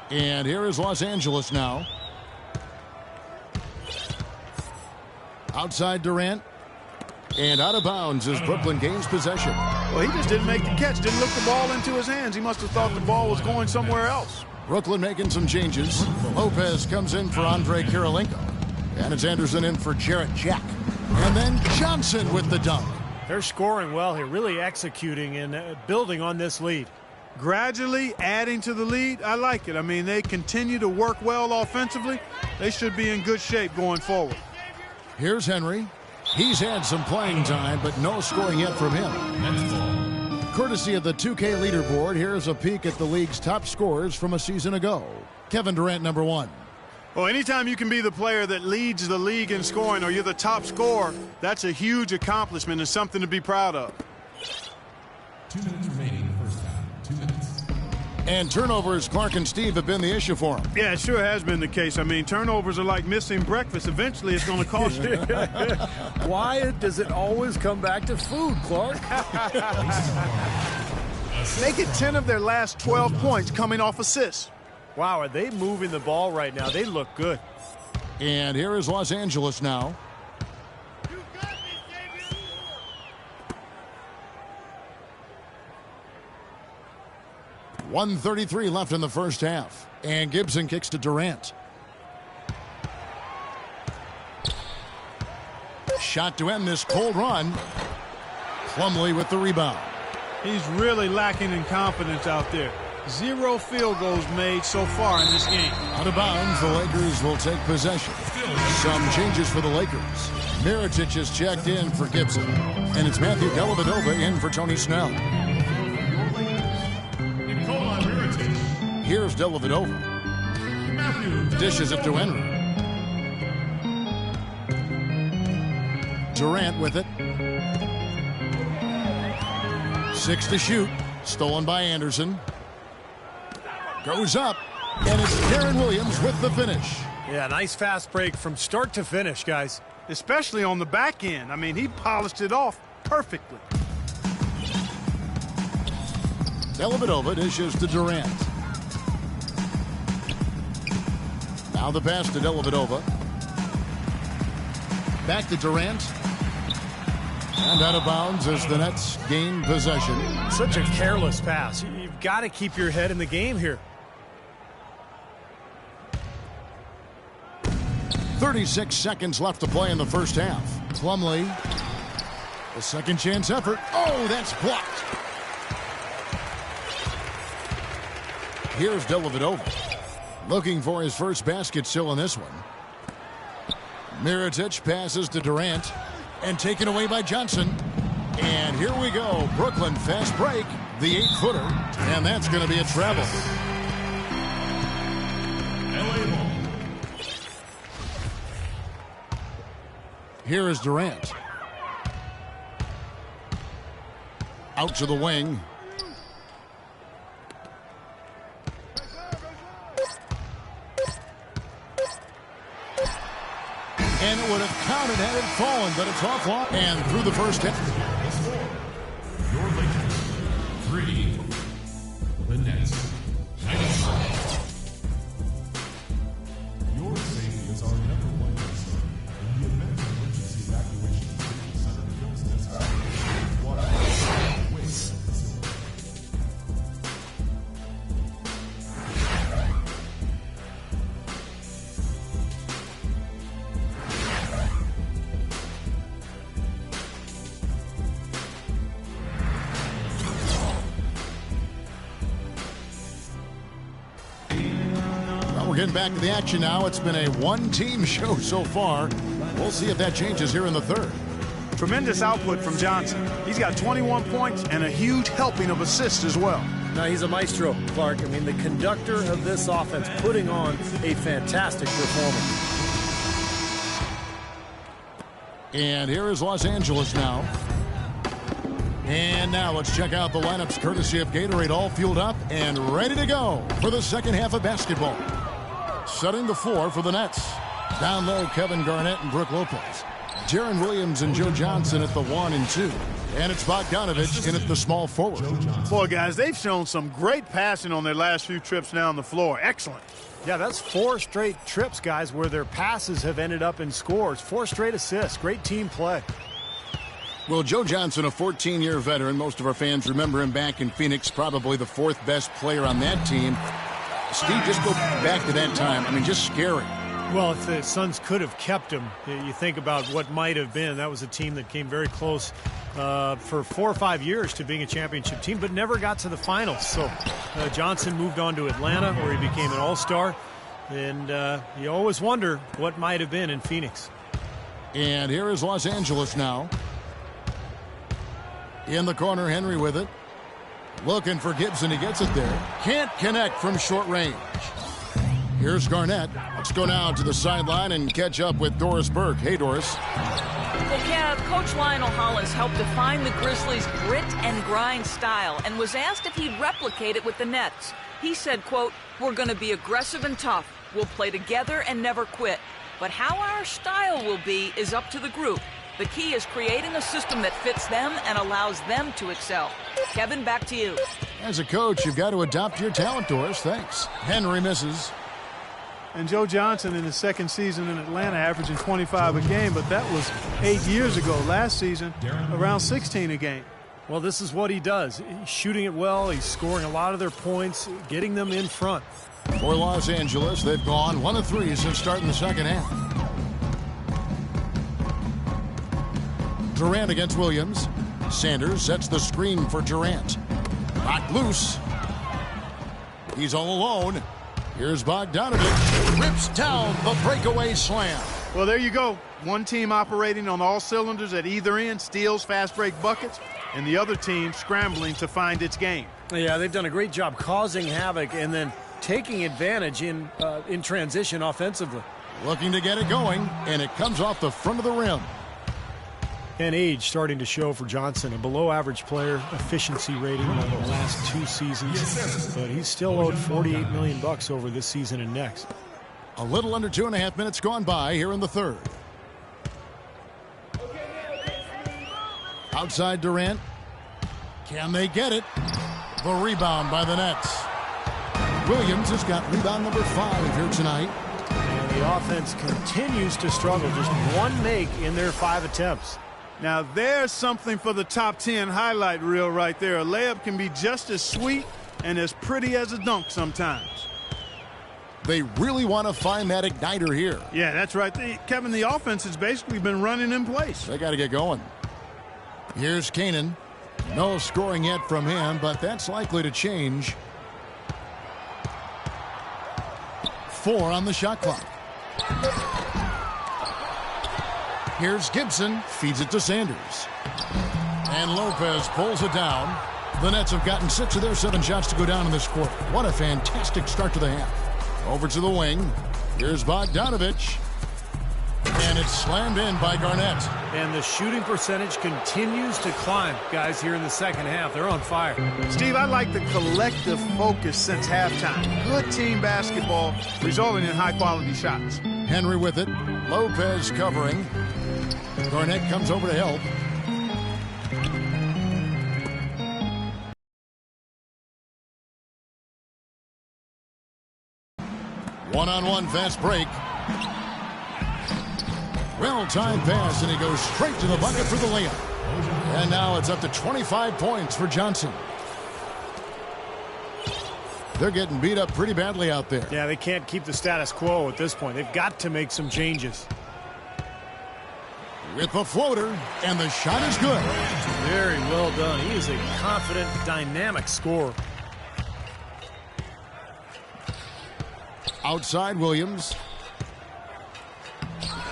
And here is Los Angeles now. Outside Durant. And out of bounds as Brooklyn gains possession. Well, he just didn't make the catch, didn't look the ball into his hands. He must have thought the ball was going somewhere else. Brooklyn making some changes. Lopez comes in for Andre Kirilenko. And it's Anderson in for Jarrett Jack. And then Johnson with the dunk. They're scoring well here, really executing and building on this lead. Gradually adding to the lead, I like it. I mean, they continue to work well offensively. They should be in good shape going forward. Here's Henry. He's had some playing time, but no scoring yet from him. Courtesy of the 2K leaderboard, here's a peek at the league's top scorers from a season ago. Kevin Durant, number 1. Well, anytime you can be the player that leads the league in scoring or you're the top scorer, that's a huge accomplishment and something to be proud of. 2 minutes remaining in the first half. 2 minutes. And turnovers, Clark and Steve, have been the issue for him. Yeah, it sure has been the case. I mean, turnovers are like missing breakfast. Eventually, it's going to cost you. Why does it always come back to food, Clark? They get 10 of their last 12 points coming off assists. Wow, are they moving the ball right now? They look good. And here is Los Angeles now. .133 left in the first half. And Gibson kicks to Durant. Shot to end this cold run. Plumlee with the rebound. He's really lacking in confidence out there. 0 field goals made so far in this game. Out of bounds, the Lakers will take possession. Some changes for the Lakers. Mirotic is checked in for Gibson. And it's Matthew Dellavedova in for Tony Snell. Here's Dellavedova. Dishes it to Henry. Durant with it. 6 to shoot. Stolen by Anderson. Goes up. And it's Darren Williams with the finish. Yeah, nice fast break from start to finish, guys. Especially on the back end. I mean, he polished it off perfectly. Dellavedova dishes to Durant. Now the pass to Dellavedova. Back to Durant. And out of bounds as the Nets gain possession. Such a careless pass. You've got to keep your head in the game here. 36 seconds left to play in the first half. Plumlee. A second chance effort. Oh, that's blocked. Here's Dellavedova. Looking for his first basket still in this one. Mirotic passes to Durant. And taken away by Johnson. And here we go. Brooklyn fast break. The 8-footer. And that's going to be a travel. Here is Durant. Out to the wing. And it would have counted had it fallen, but it's off long. And through the first half. Your Lakers, 3. The Nets, 95. Your safety is our #1 concern. In the event of emergency evacuation, center defense necessary. Getting back to the action now. It's been a one-team show so far. We'll see if that changes here in the third. Tremendous output from Johnson. He's got 21 points and a huge helping of assists as well. Now, he's a maestro, Clark. I mean, the conductor of this offense, putting on a fantastic performance. And here is Los Angeles now. And now let's check out the lineups courtesy of Gatorade, all fueled up and ready to go for the second half of basketball. Setting the floor for the Nets. Down low, Kevin Garnett and Brook Lopez. Deron Williams and Joe Johnson at the 1 and 2. And it's Bogdanovich in at the small forward. Boy, guys, they've shown some great passing on their last few trips down the floor. Excellent. Yeah, that's 4 straight trips, guys, where their passes have ended up in scores. 4 straight assists. Great team play. Well, Joe Johnson, a 14-year veteran. Most of our fans remember him back in Phoenix, probably the 4th best player on that team. Steve, just go back to that time. I mean, just scary. Well, if the Suns could have kept him, you think about what might have been. That was a team that came very close for 4 or 5 years to being a championship team, but never got to the finals. So Johnson moved on to Atlanta, where he became an all-star. And you always wonder what might have been in Phoenix. And here is Los Angeles now. In the corner, Henry with it. Looking for Gibson. He gets it there. Can't connect from short range. Here's Garnett. Let's go now to the sideline and catch up with Doris Burke. Hey, Doris. Well, Kev, Coach Lionel Hollins helped define the Grizzlies' grit and grind style and was asked if he'd replicate it with the Nets. He said, quote, "We're going to be aggressive and tough. We'll play together and never quit. But how our style will be is up to the group. The key is creating a system that fits them and allows them to excel." Kevin, back to you. As a coach, you've got to adopt your talent, Doris. Thanks. Henry misses. And Joe Johnson in his second season in Atlanta averaging 25 a game, but that was 8 years ago. Last season, around 16 a game. Well, this is what he does. He's shooting it well. He's scoring a lot of their points, getting them in front. For Los Angeles, they've gone 1 of 3 since starting the second half. Durant against Williams. Sanders sets the screen for Durant. Knocked loose. He's all alone. Here's Bogdanovich. Rips down the breakaway slam. Well, there you go. One team operating on all cylinders at either end, steals, fast break buckets, and the other team scrambling to find its game. Yeah, they've done a great job causing havoc and then taking advantage in transition offensively. Looking to get it going, and it comes off the front of the rim. And age starting to show for Johnson, a below-average player, efficiency rating over the last 2 seasons. But he's still owed $48 million over this season and next. A little under 2.5 minutes gone by here in the third. Outside Durant. Can they get it? The rebound by the Nets. Williams has got rebound number 5 here tonight. And the offense continues to struggle. Just 1 make in their 5 attempts. Now there's something for the top 10 highlight reel right there. A layup can be just as sweet and as pretty as a dunk sometimes. They really want to find that igniter here. Yeah, that's right. Kevin, the offense has basically been running in place. They got to get going. Here's Kanan. No scoring yet from him, but that's likely to change. 4 on the shot clock. Here's Gibson, feeds it to Sanders. And Lopez pulls it down. The Nets have gotten 6 of their 7 shots to go down in this quarter. What a fantastic start to the half. Over to the wing. Here's Bogdanovich. And it's slammed in by Garnett. And the shooting percentage continues to climb, guys, here in the second half. They're on fire. Steve, I like the collective focus since halftime. Good team basketball resulting in high-quality shots. Henry with it. Lopez covering. Garnett comes over to help. One-on-one fast break. Well-timed pass, and he goes straight to the bucket for the layup. And now it's up to 25 points for Johnson. They're getting beat up pretty badly out there. Yeah, they can't keep the status quo at this point. They've got to make some changes. With the floater, and the shot is good. Very well done. He is a confident, dynamic scorer. Outside Williams.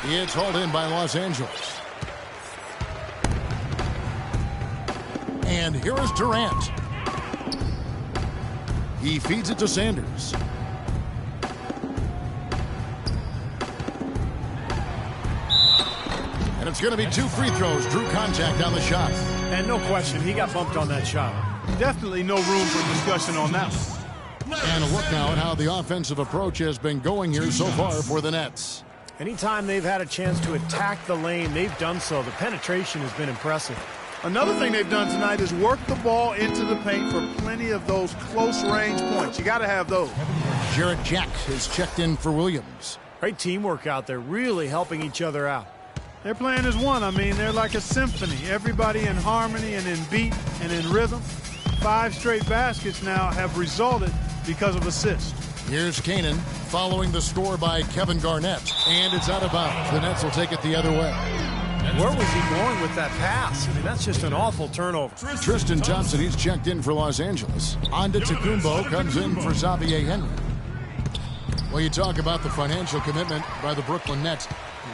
It's hauled in by Los Angeles. And here is Durant. He feeds it to Sanders. And it's going to be 2 free throws. Drew contact on the shot. And no question, he got bumped on that shot. Definitely no room for discussion on that one. And a look now at how the offensive approach has been going here so far for the Nets. Anytime they've had a chance to attack the lane, they've done so. The penetration has been impressive. Another thing they've done tonight is work the ball into the paint for plenty of those close-range points. You got to have those. Jarrett Jack is checked in for Williams. Great teamwork out there, really helping each other out. They're playing as one. I mean, they're like a symphony. Everybody in harmony and in beat and in rhythm. 5 straight baskets now have resulted because of assists. Here's Canaan following the score by Kevin Garnett. And it's out of bounds. The Nets will take it the other way. Where was he going with that pass? I mean, that's just an awful turnover. Tristan Thompson, he's checked in for Los Angeles. Antetokounmpo comes in for Xavier Henry. Well, you talk about the financial commitment by the Brooklyn Nets.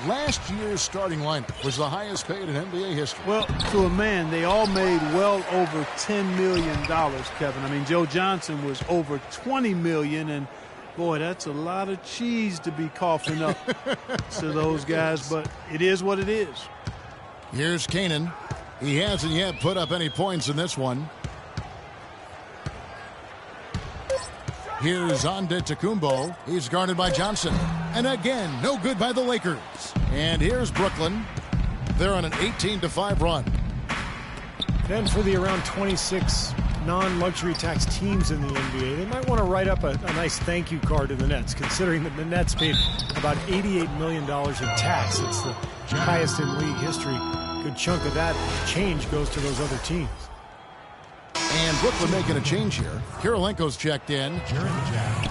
Last year's starting lineup was the highest paid in NBA history. Well, to a man, they all made well over $10 million, Kevin. I mean, Joe Johnson was over $20 million, and boy, that's a lot of cheese to be coughing up to those guys, but it is what it is. Here's Canaan. He hasn't yet put up any points in this one. Here's Antetokounmpo. He's guarded by Johnson. And again, no good by the Lakers. And here's Brooklyn. They're on an 18-5 run. Then for the around 26 non-luxury tax teams in the NBA, they might want to write up a nice thank you card to the Nets, considering that the Nets paid about $88 million in tax. It's the highest in league history. A good chunk of that change goes to those other teams. And Brooklyn making a change here. Kirilenko's checked in.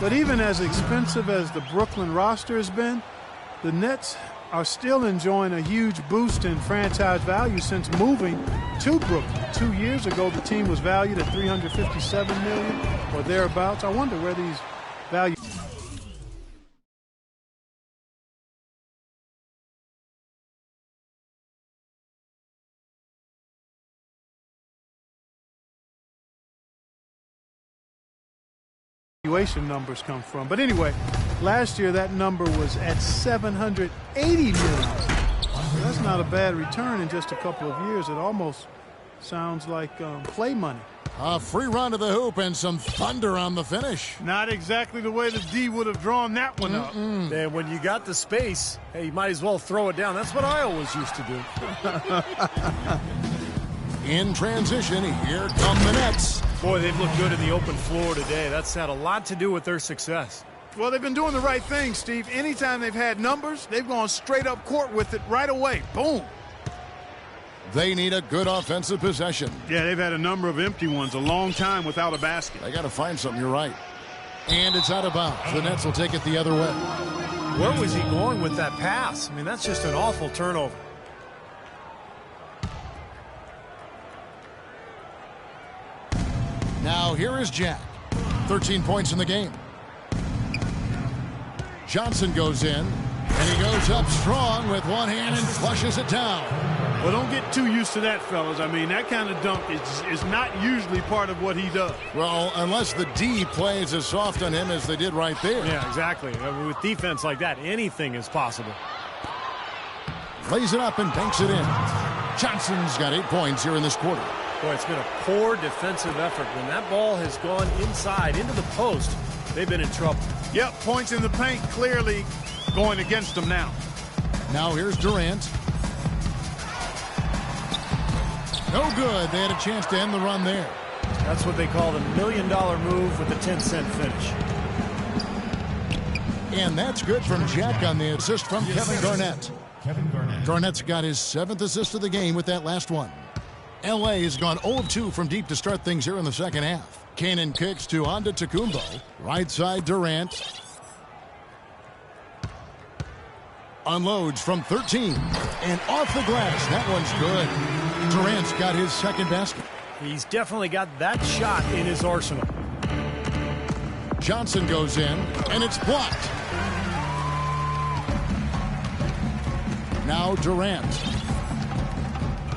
But even as expensive as the Brooklyn roster has been, the Nets are still enjoying a huge boost in franchise value since moving to Brooklyn. 2 years ago, the team was valued at $357 million or thereabouts. I wonder where these values... numbers come from. But anyway, last year that number was at $780 million. That's not a bad return in just a couple of years. It almost sounds like play money. A free run to the hoop and some thunder on the finish. Not exactly the way the D would have drawn that one up. And when you got the space, hey, you might as well throw it down. That's what I always used to do. In transition, here come the Nets. Boy, they've looked good in the open floor today. That's had a lot to do with their success. Well, they've been doing the right thing, Steve. Anytime they've had numbers, they've gone straight up court with it right away. Boom. They need a good offensive possession. Yeah, they've had a number of empty ones a long time without a basket. They got to find something. You're right. And it's out of bounds. The Nets will take it the other way. Where was he going with that pass? I mean, that's just an awful turnover. Now here is Jack. 13 points in the game. Johnson goes in, and he goes up strong with one hand and flushes it down. Well, don't get too used to that, fellas. I mean, that kind of dunk is not usually part of what he does. Well, unless the D plays as soft on him as they did right there. Yeah, exactly. I mean, with defense like that, anything is possible. Lays it up and banks it in. Johnson's got 8 points here in this quarter. Boy, it's been a poor defensive effort. When that ball has gone inside into the post, they've been in trouble. Yep, points in the paint clearly going against them now. Now here's Durant. No good. They had a chance to end the run there. That's what they call the $1 million move with the 10-cent finish. And that's good from Jack on the assist from Kevin Garnett. Garnett's got his 7th assist of the game with that last one. L.A. has gone 0 of 2 from deep to start things here in the second half. Canaan kicks to Antetokounmpo. Right side Durant. Unloads from 13. And off the glass. That one's good. Durant's got his second basket. He's definitely got that shot in his arsenal. Johnson goes in, and it's blocked. Now Durant.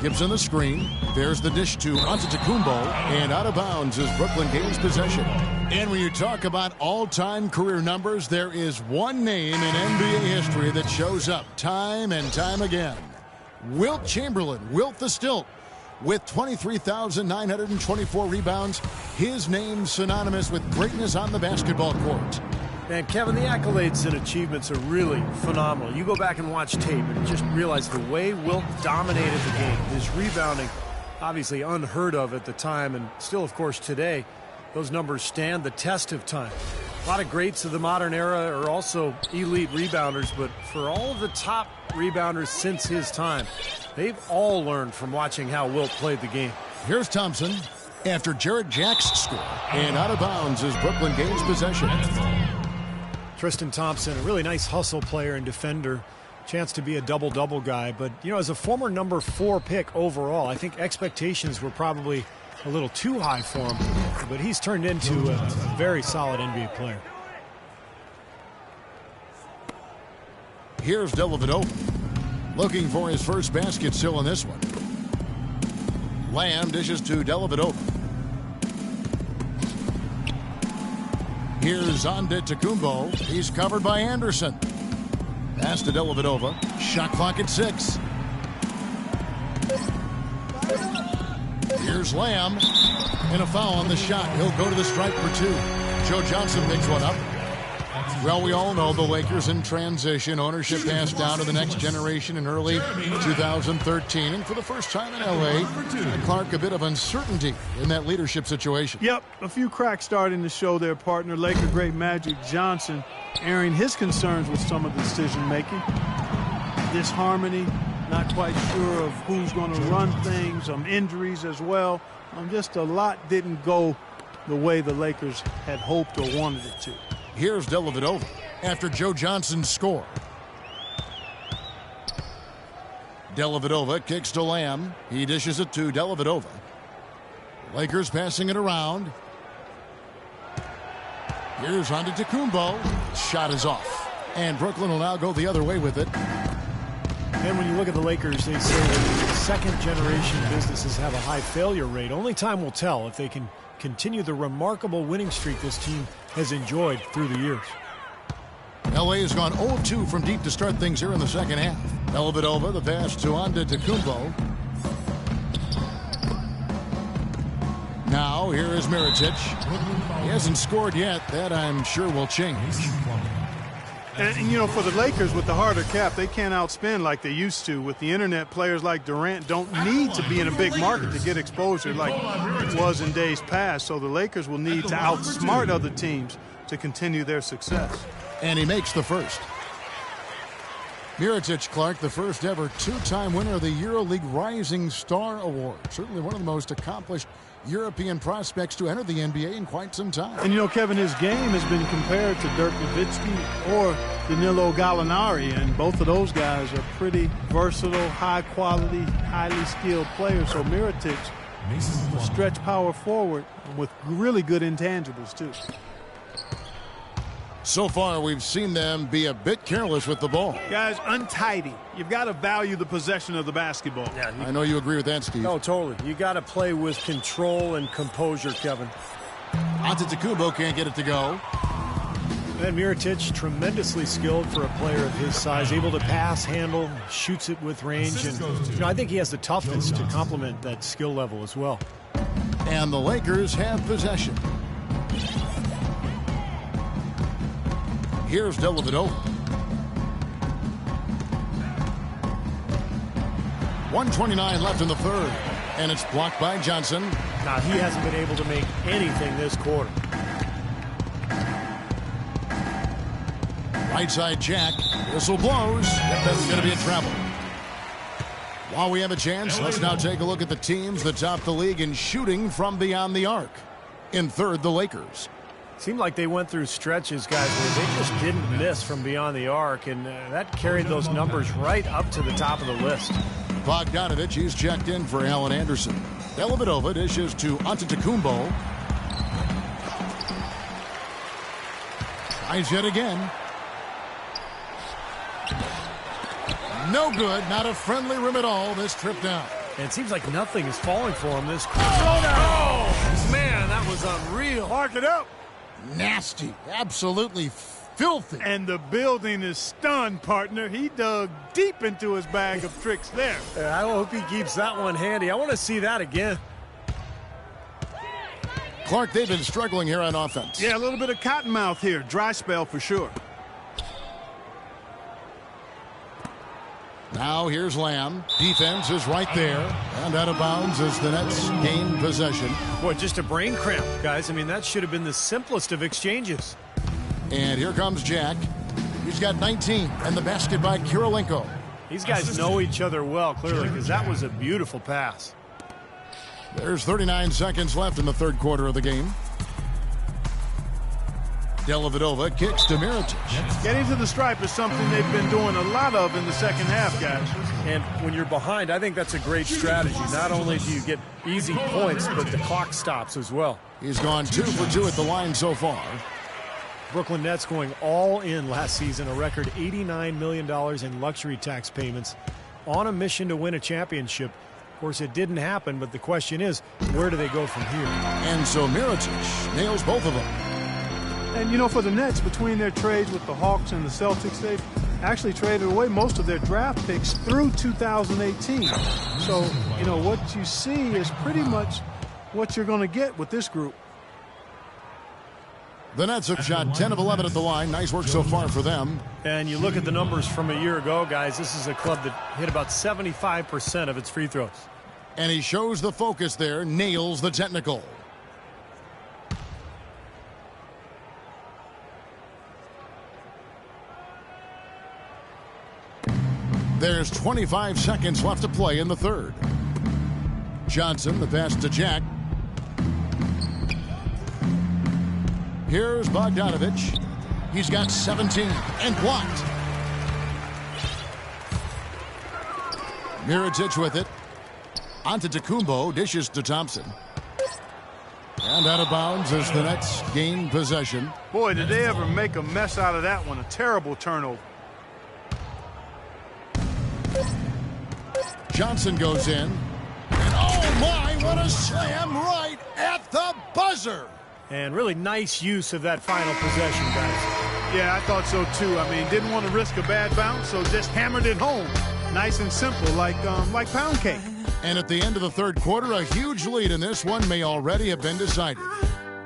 Gibson the screen. There's the dish to Antetokounmpo, and out of bounds as Brooklyn gains possession. And when you talk about all-time career numbers, there is one name in NBA history that shows up time and time again. Wilt Chamberlain, Wilt the Stilt, with 23,924 rebounds. His name synonymous with greatness on the basketball court. And Kevin, the accolades and achievements are really phenomenal. You go back and watch tape and just realize the way Wilt dominated the game. His rebounding, obviously unheard of at the time, and still, of course, today, those numbers stand the test of time. A lot of greats of the modern era are also elite rebounders, but for all of the top rebounders since his time, they've all learned from watching how Wilt played the game. Here's Thompson after Jarrett Jack's score, and out of bounds as Brooklyn gains possession. Tristan Thompson, a really nice hustle player and defender. Chance to be a double-double guy. But, you know, as a former number 4 pick overall, I think expectations were probably a little too high for him. But he's turned into a very solid NBA player. Here's Dellavedova, looking for his first basket still in this one. Lamb dishes to Dellavedova. Here's Antetokounmpo. He's covered by Anderson. Pass to Dellavedova. Shot clock at 6. Here's Lamb. And a foul on the shot. He'll go to the stripe for 2. Joe Johnson picks one up. Well, we all know the Lakers in transition. Ownership passed down to the next generation in early 2013. And for the first time in L.A., Clark, a bit of uncertainty in that leadership situation. Yep, a few cracks starting to show their partner, Laker great Magic Johnson, airing his concerns with some of the decision-making. Disharmony, not quite sure of who's going to run things, injuries as well. Just a lot didn't go the way the Lakers had hoped or wanted it to. Here's Dellavedova after Joe Johnson's score. Dellavedova kicks to Lamb. He dishes it to Dellavedova. Lakers passing it around. Here's Antetokounmpo. Shot is off. And Brooklyn will now go the other way with it. And when you look at the Lakers, they say that second-generation businesses have a high failure rate. Only time will tell if they can continue the remarkable winning streak this team has enjoyed through the years. L.A. has gone 0-2 from deep to start things here in the second half. Dellavedova, the pass to Antetokounmpo. Now here is Mirotic. He hasn't scored yet. That I'm sure will change. And, you know, for the Lakers with the harder cap, they can't outspend like they used to. With the internet, players like Durant don't need to be in a big market to get exposure like it was in days past. So the Lakers will need to outsmart other teams to continue their success. And he makes the first. Mirotic, Clark, the first ever 2-time winner of the EuroLeague Rising Star Award. Certainly one of the most accomplished European prospects to enter the NBA in quite some time. And, you know, Kevin, his game has been compared to Dirk Nowitzki or Danilo Gallinari, and both of those guys are pretty versatile, high-quality, highly skilled players. So Mirotic will stretch power forward with really good intangibles, too. So far, we've seen them be a bit careless with the ball. Guys, untidy. You've got to value the possession of the basketball. Yeah, I know you agree with that, Steve. No, totally. You got to play with control and composure, Kevin. Antetokounmpo can't get it to go. And Mirotic, tremendously skilled for a player of his size, able to pass, handle, shoots it with range. And you know, I think he has the toughness to complement that skill level as well. And the Lakers have possession. Here's Dellavedova. 1:29 left in the third. And it's blocked by Johnson. Now, he hasn't been able to make anything this quarter. Right side Jack. Whistle blows. That's going to be a travel. While we have a chance, let's now take a look at the teams that top the league in shooting from beyond the arc. In third, the Lakers. Seemed like they went through stretches, guys, where they just didn't miss from beyond the arc, and that carried those numbers right up to the top of the list. Bogdanovich, he's checked in for Allen Anderson. Dellavedova dishes to Antetokounmpo. Tries yet again. No good. Not a friendly rim at all this trip down. And it seems like nothing is falling for him this quarter. Oh, man, that was unreal. Mark it up. Nasty. Absolutely filthy. And the building is stunned, partner. He dug deep into his bag of tricks there. I hope he keeps that one handy. I want to see that again. Clark, they've been struggling here on offense. Yeah, a little bit of cottonmouth here. Dry spell for sure. Now here's Lamb. Defense is right there. And out of bounds as the Nets gain possession. Boy, just a brain cramp, guys. I mean, that should have been the simplest of exchanges. And here comes Jack. He's got 19. And the basket by Kirilenko. These guys know each other well, clearly, because that was a beautiful pass. There's 39 seconds left in the third quarter of the game. Dellavedova kicks to Mirotic. Getting to the stripe is something they've been doing a lot of in the second half, guys. And when you're behind, I think that's a great strategy. Not only do you get easy points, but the clock stops as well. He's gone 2 for 2 at the line so far. Brooklyn Nets going all in last season, a record $89 million in luxury tax payments on a mission to win a championship. Of course, it didn't happen, but the question is, where do they go from here? And so Mirotic nails both of them. And, you know, for the Nets, between their trades with the Hawks and the Celtics, they've actually traded away most of their draft picks through 2018. So, you know, what you see is pretty much what you're going to get with this group. The Nets have shot 10 of 11 at the line. Nice work so far for them. And you look at the numbers from a year ago, guys, this is a club that hit about 75% of its free throws. And he shows the focus there, nails the technical. There's 25 seconds left to play in the third. Johnson, the pass to Jack. Here's Bogdanovich. He's got 17 and blocked. Mirotic with it. Antetokounmpo dishes to Thompson. And out of bounds as the Nets gain possession. Boy, did they ever make a mess out of that one. A terrible turnover. Johnson goes in. And oh my, what a slam right at the buzzer. And really nice use of that final possession, guys. Yeah, I thought so too. I mean, didn't want to risk a bad bounce, so just hammered it home. Nice and simple, like pound cake. And at the end of the third quarter, a huge lead in this one may already have been decided.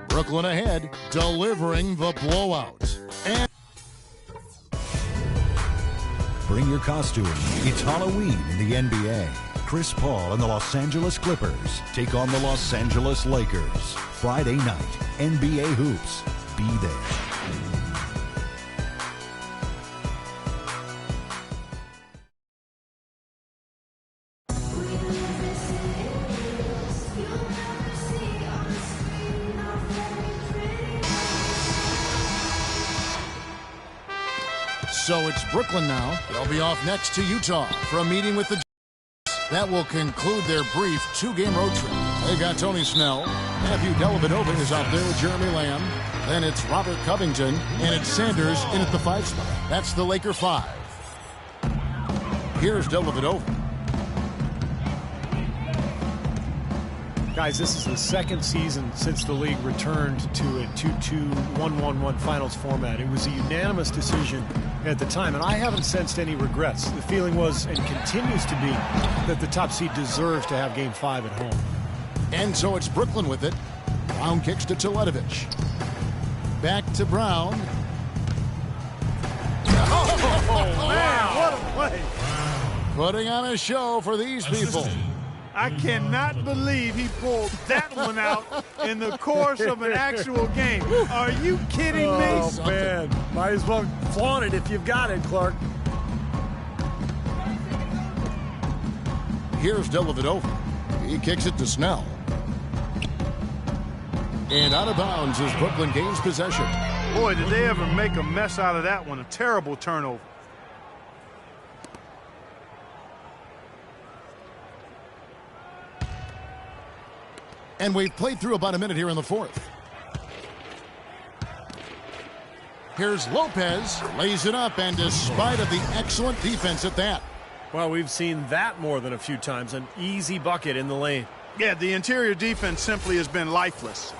Brooklyn ahead, delivering the blowout. And Bring your costume. It's Halloween in the NBA. Chris Paul and the Los Angeles Clippers take on the Los Angeles Lakers. Friday night, NBA Hoops. Be there. So it's Brooklyn now. They'll be off next to Utah for a meeting with the Jazz. That will conclude their brief two-game road trip. They've got Tony Snell. Matthew Dellavedova is out there with Jeremy Lamb. Then it's Robert Covington, and it's Sanders in at the 5 spot. That's the Laker 5. Here's Dellavedova. Guys, this is the second season since the league returned to a 2-2, 1-1-1 finals format. It was a unanimous decision at the time, and I haven't sensed any regrets. The feeling was, and continues to be, that the top seed deserves to have Game 5 at home. And so it's Brooklyn with it. Brown kicks to Teletovic. Back to Brown. Oh, man, what a play. Putting on a show for these people. I cannot believe he pulled that one out in the course of an actual game. Are you kidding me? Oh, man. Might as well flaunt it if you've got it, Clark. Here's Dellavedova. He kicks it to Snell. And out of bounds as Brooklyn gains possession. Boy, did they ever make a mess out of that one. A terrible turnover. And we've played through about a minute here in the fourth. Here's Lopez, lays it up, and despite of the excellent defense at that. Well, we've seen that more than a few times. An easy bucket in the lane. Yeah, the interior defense simply has been lifeless.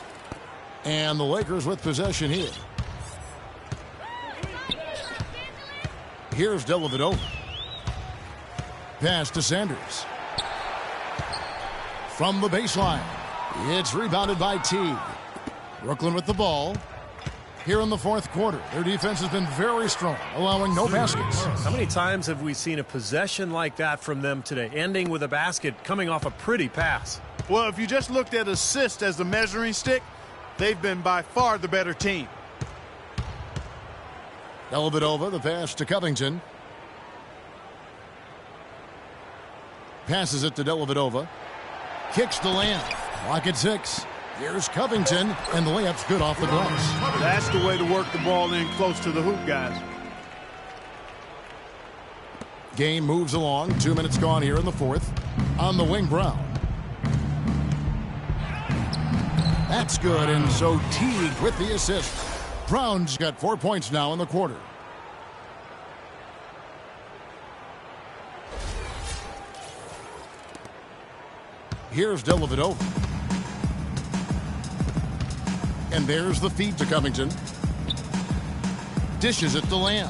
And the Lakers with possession here. Here's Dellavedova. Pass to Sanders. From the baseline. It's rebounded by T. Brooklyn with the ball. Here in the fourth quarter, their defense has been very strong, allowing no baskets. How many times have we seen a possession like that from them today, ending with a basket coming off a pretty pass? Well, if you just looked at assists as the measuring stick, they've been by far the better team. Dellavedova, the pass to Covington. Passes it to Dellavedova. Kicks the land. Clock at 6. Here's Covington, and the layup's good off the glass. That's the way to work the ball in close to the hoop, guys. Game moves along. 2 minutes gone here in the fourth. On the wing, Brown. That's good, and so Teague with the assist. Brown's got 4 points now in the quarter. Here's Dellavedova. And there's the feed to Covington. Dishes it to Lamb.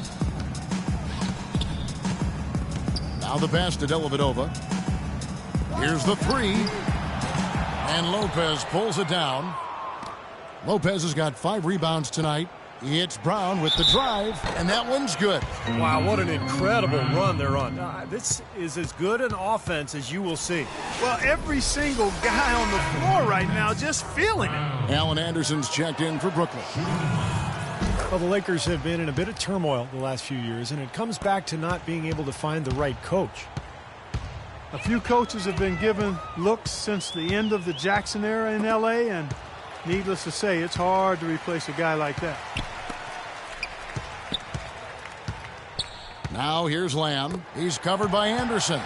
Now the pass to Dellavedova. Here's the three. And Lopez pulls it down. Lopez has got 5 rebounds tonight. It's Brown with the drive, and that one's good. Wow, what an incredible run they're on. This is as good an offense as you will see. Well, every single guy on the floor right now just feeling it. Allen Anderson's checked in for Brooklyn. Well, the Lakers have been in a bit of turmoil the last few years, and it comes back to not being able to find the right coach. A few coaches have been given looks since the end of the Jackson era in L.A., and needless to say, it's hard to replace a guy like that. Now here's Lamb. He's covered by Anderson.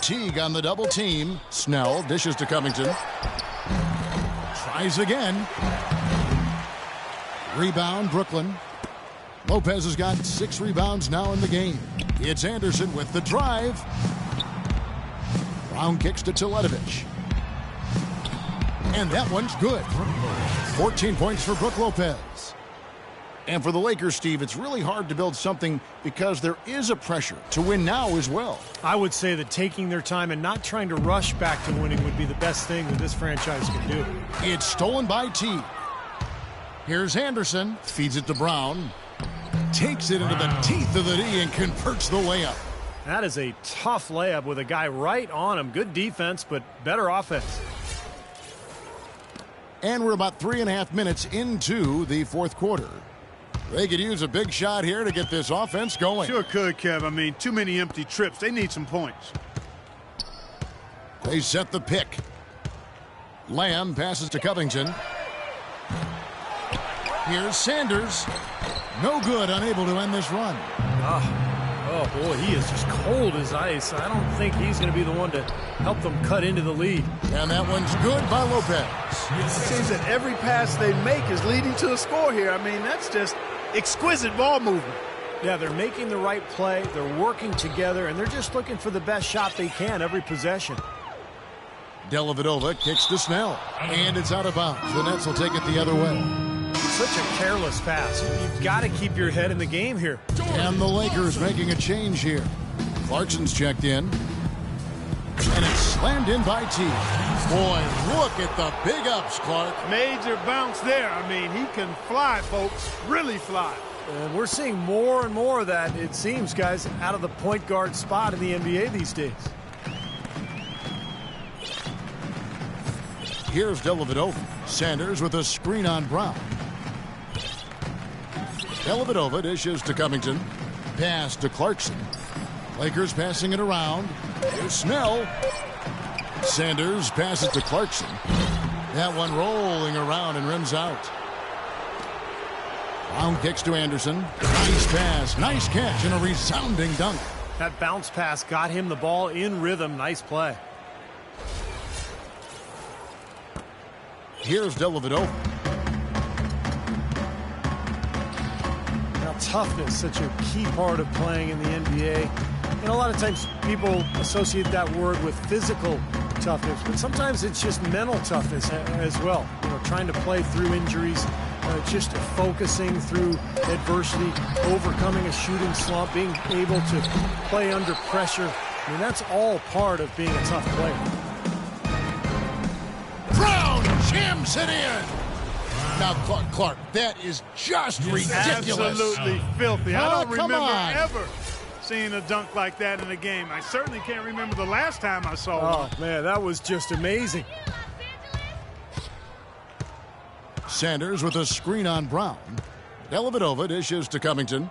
Teague on the double team. Snell dishes to Covington. Tries again. Rebound, Brooklyn. Lopez has got 6 rebounds now in the game. It's Anderson with the drive. Brown kicks to Teletovic. And that one's good. 14 points for Brook Lopez. And for the Lakers, Steve, it's really hard to build something because there is a pressure to win now as well. I would say that taking their time and not trying to rush back to winning would be the best thing that this franchise can do. It's stolen by T. Here's Anderson. Feeds it to Brown. Takes it into the teeth of the D and converts the layup. That is a tough layup with a guy right on him. Good defense, but better offense. And we're about 3.5 minutes into the fourth quarter. They could use a big shot here to get this offense going. Sure could, Kev. I mean, too many empty trips. They need some points. They set the pick. Lamb passes to Covington. Here's Sanders. No good, unable to end this run. Oh, boy, he is just cold as ice. I don't think he's going to be the one to help them cut into the lead. And that one's good by Lopez. It seems that every pass they make is leading to a score here. I mean, that's just exquisite ball movement. Yeah, they're making the right play. They're working together, and they're just looking for the best shot they can every possession. Dellavedova kicks to Snell. And it's out of bounds. The Nets will take it the other way. Such a careless pass. You've got to keep your head in the game here. And the Lakers making a change here. Clarkson's checked in. And it's slammed in by T. Boy, look at the big ups, Clark. Major bounce there. I mean, he can fly, folks. Really fly. And we're seeing more and more of that, it seems, guys, out of the point guard spot in the NBA these days. Here's Dellavedova. Sanders with a screen on Brown. Dellavedova dishes to Covington. Pass to Clarkson. Lakers passing it around. Here's Snell. Sanders passes to Clarkson. That one rolling around and rims out. Brown kicks to Anderson. Nice pass, nice catch, and a resounding dunk. That bounce pass got him the ball in rhythm. Nice play. Here's Dellavedova. toughness such a key part of playing in the NBA. And a lot of times people associate that word with physical toughness, but sometimes it's just mental toughness as well. You know, trying to play through injuries, just focusing through adversity, overcoming a shooting slump, being able to play under pressure. I mean, that's all part of being a tough player. Brown jams it in. Now, Clark, that is just ridiculous. Absolutely filthy. I don't come remember on. ever seeing a dunk like that in a game. I certainly can't remember the last time I saw one. Oh, man, that was just amazing. Sanders with a screen on Brown. Dellavedova dishes to Covington.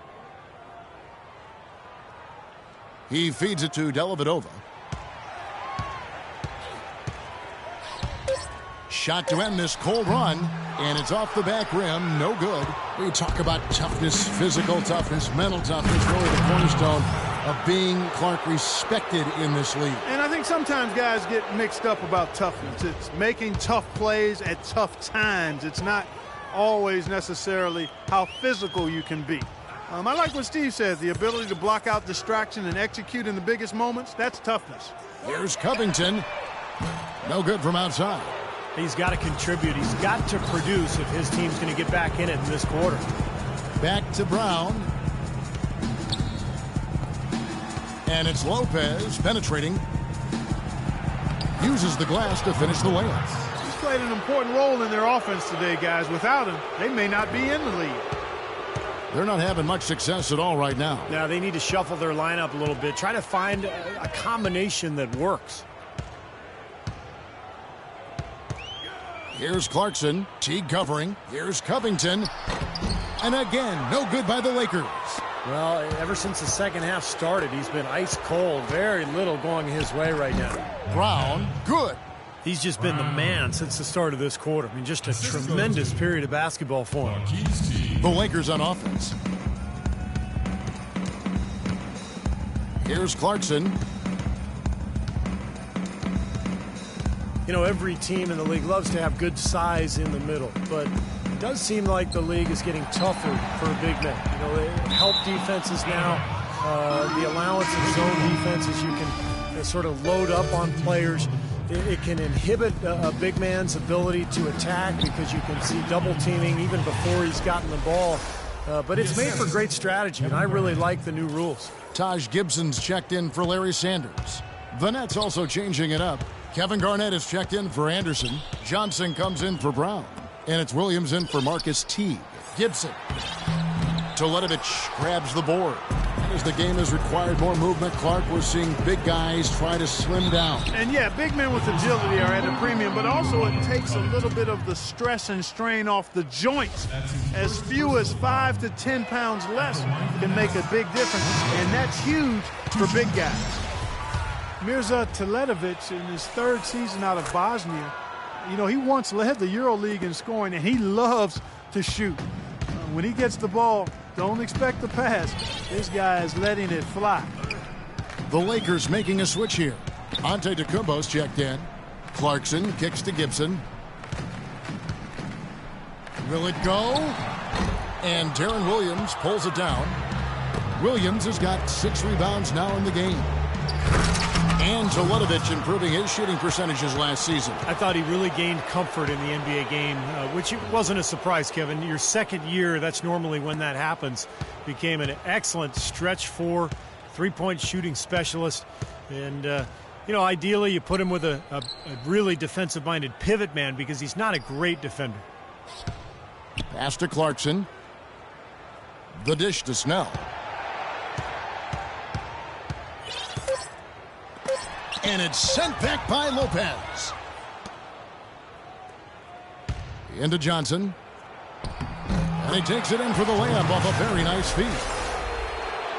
He feeds it to Dellavedova. Shot to end this cold run, and it's off the back rim. No good. We talk about toughness, physical toughness, mental toughness, really the cornerstone of being, Clark, respected in this league. And I think sometimes guys get mixed up about toughness. It's making tough plays at tough times. It's not always necessarily how physical you can be. I like what Steve said, the ability to block out distraction and execute in the biggest moments, that's toughness. Here's Covington. No good from outside. He's got to contribute. He's got to produce if his team's going to get back in it in this quarter. Back to Brown. And it's Lopez penetrating. Uses the glass to finish the layup. He's played an important role in their offense today, guys. Without him, they may not be in the lead. They're not having much success at all right now. Now they need to shuffle their lineup a little bit. Try to find a combination that works. Here's Clarkson. Teague covering. Here's Covington. And again, no good by the Lakers. Well, ever since the second half started, he's been ice cold. Very little going his way right now. Brown, good. He's just been the man since the start of this quarter. I mean, just a tremendous period of basketball for him. The Lakers on offense. Here's Clarkson. You know, every team in the league loves to have good size in the middle, but it does seem like the league is getting tougher for big men. You know, help defenses now, the allowance of zone defenses, you can sort of load up on players. It can inhibit a big man's ability to attack because you can see double teaming even before he's gotten the ball. But it's made for great strategy, and I really like the new rules. Taj Gibson's checked in for Larry Sanders. The Nets also changing it up. Kevin Garnett is checked in for Anderson. Johnson comes in for Brown. And it's Williams in for Marcus Teague. Gibson. Teletovic grabs the board. As the game has required more movement, Clark, we're seeing big guys try to slim down. And yeah, big men with agility are at a premium, but also it takes a little bit of the stress and strain off the joints. As few as 5 to 10 pounds less can make a big difference, and that's huge for big guys. Mirza Teletovic, in his third season out of Bosnia, you know, he once led the EuroLeague in scoring, and he loves to shoot. When he gets the ball, don't expect the pass. This guy is letting it fly. The Lakers making a switch here. Antetokounmpo's checked in. Clarkson kicks to Gibson. Will it go? And Darren Williams pulls it down. Williams has got 6 rebounds now in the game. And Teletovic improving his shooting percentages last season. I thought he really gained comfort in the NBA game, which wasn't a surprise, Kevin. Your second year, that's normally when that happens. Became an excellent stretch 4, three-point shooting specialist. And, you know, ideally you put him with a really defensive-minded pivot man because he's not a great defender. Pass to Clarkson. The dish to Snell. And it's sent back by Lopez. Into Johnson. And he takes it in for the layup off a very nice feed.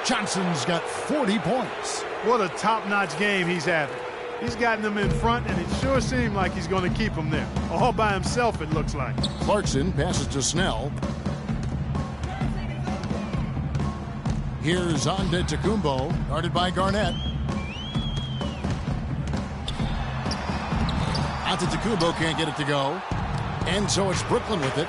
Johnson's got 40 points. What a top-notch game he's having. He's gotten them in front, and it sure seemed like he's going to keep them there. All by himself, it looks like. Clarkson passes to Snell. Here's Antetokounmpo, guarded by Garnett. Antetokounmpo can't get it to go. And so it's Brooklyn with it.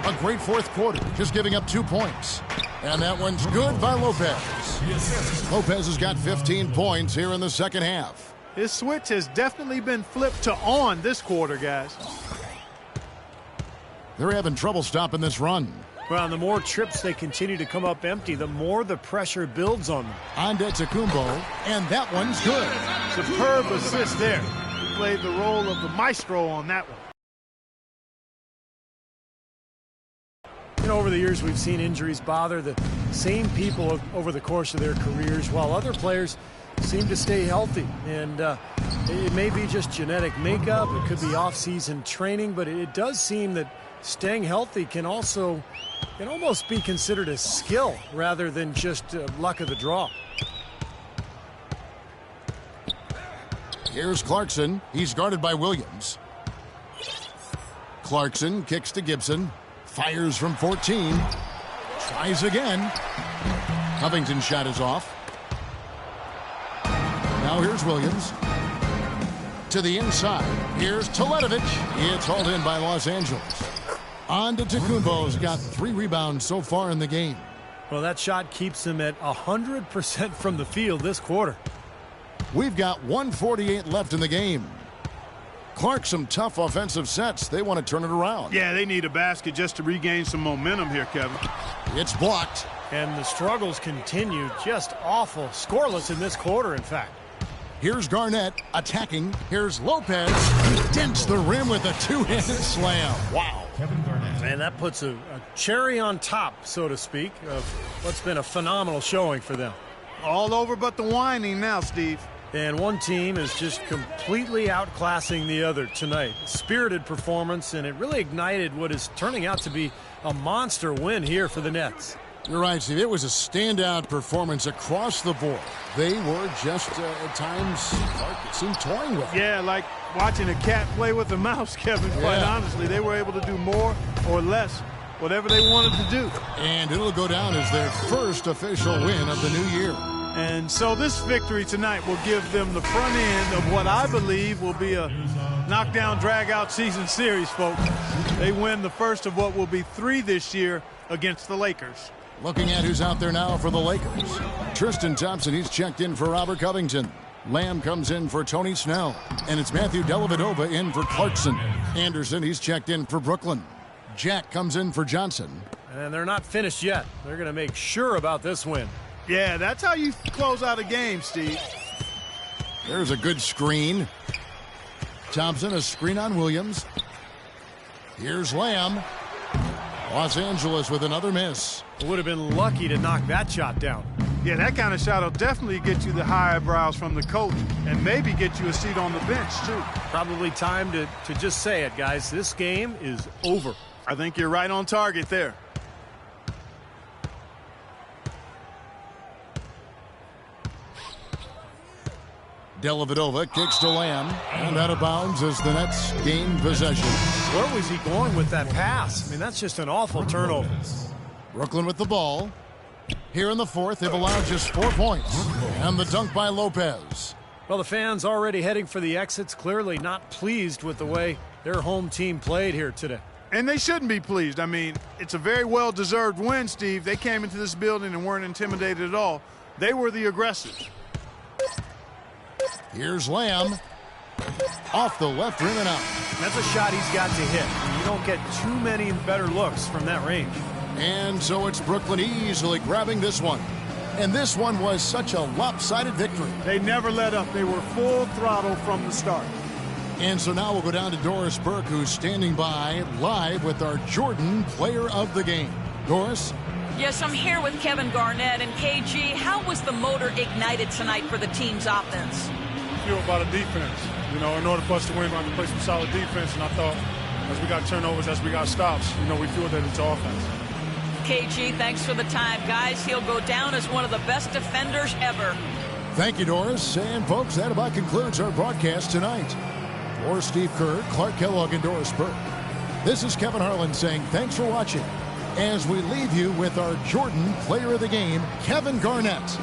A great fourth quarter, just giving up 2 points. And that one's good by Lopez. Lopez has got 15 points here in the second half. His switch has definitely been flipped to on this quarter, guys. They're having trouble stopping this run. Well, the more trips they continue to come up empty, the more the pressure builds on them. Antetokounmpo, and that one's good. Superb assist there. He played the role of the maestro on that one. You know, over the years, we've seen injuries bother the same people over the course of their careers, while other players seem to stay healthy. And it may be just genetic makeup. It could be off-season training, but it does seem that staying healthy can almost be considered a skill rather than just luck of the draw. Here's Clarkson. He's guarded by Williams. Clarkson kicks to Gibson. Fires from 14. Tries again. Covington's shot is off. Now here's Williams. To the inside. Here's Teletovic. It's hauled in by Los Angeles. Antetokounmpo's got 3 rebounds so far in the game. Well, that shot keeps him at 100% from the field this quarter. We've got 1:48 left in the game. Clark, some tough offensive sets. They want to turn it around. Yeah, they need a basket just to regain some momentum here, Kevin. It's blocked. And the struggles continue. Just awful. Scoreless in this quarter, in fact. Here's Garnett attacking. Here's Lopez. He dents the rim with a 2-handed slam. Wow. Kevin Garnett. And that puts a cherry on top, so to speak, of what's been a phenomenal showing for them. All over but the whining now, Steve. And one team is just completely outclassing the other tonight. Spirited performance, and it really ignited what is turning out to be a monster win here for the Nets. You're right, Steve. It was a standout performance across the board. They were just, at times, it seemed toying with it. Yeah, like watching a cat play with a mouse, Kevin, quite honestly. They were able to do more or less, whatever they wanted to do. And it'll go down as their first official win of the new year. And so this victory tonight will give them the front end of what I believe will be a knockdown, drag-out season series, folks. They win the first of what will be 3 this year against the Lakers. Looking at who's out there now for the Lakers. Tristan Thompson, he's checked in for Robert Covington. Lamb comes in for Tony Snell. And it's Matthew Dellavedova in for Clarkson. Anderson, he's checked in for Brooklyn. Jack comes in for Johnson. And they're not finished yet. They're going to make sure about this win. Yeah, that's how you close out a game, Steve. There's a good screen. Thompson, a screen on Williams. Here's Lamb. Los Angeles with another miss. Would have been lucky to knock that shot down. Yeah, that kind of shot will definitely get you the high eyebrows from the coach and maybe get you a seat on the bench, too. Probably time to just say it, guys. This game is over. I think you're right on target there. Dellavedova kicks to Lamb, and out of bounds as the Nets gain possession. Where was he going with that pass? I mean, that's just an awful turnover. Brooklyn with the ball. Here in the fourth, they've allowed just 4 points. And the dunk by Lopez. Well, the fans already heading for the exits, clearly not pleased with the way their home team played here today. And they shouldn't be pleased. I mean, it's a very well-deserved win, Steve. They came into this building and weren't intimidated at all. They were the aggressors. Here's Lamb. Off the left rim and out. That's a shot he's got to hit. You don't get too many better looks from that range. And so it's Brooklyn easily grabbing this one. And this one was such a lopsided victory. They never let up. They were full throttle from the start. And so now we'll go down to Doris Burke, who's standing by live with our Jordan Player of the Game. Doris? Yes, I'm here with Kevin Garnett. And KG, how was the motor ignited tonight for the team's offense? Fueled by the defense. You know, in order for us to win, we have to play some solid defense. And I thought as we got turnovers, as we got stops, you know, we fueled that into offense. KG, thanks for the time. Guys, he'll go down as one of the best defenders ever. Thank you, Doris. And, folks, that about concludes our broadcast tonight. For Steve Kerr, Clark Kellogg, and Doris Burke, this is Kevin Harlan saying thanks for watching as we leave you with our Jordan Player of the Game, Kevin Garnett.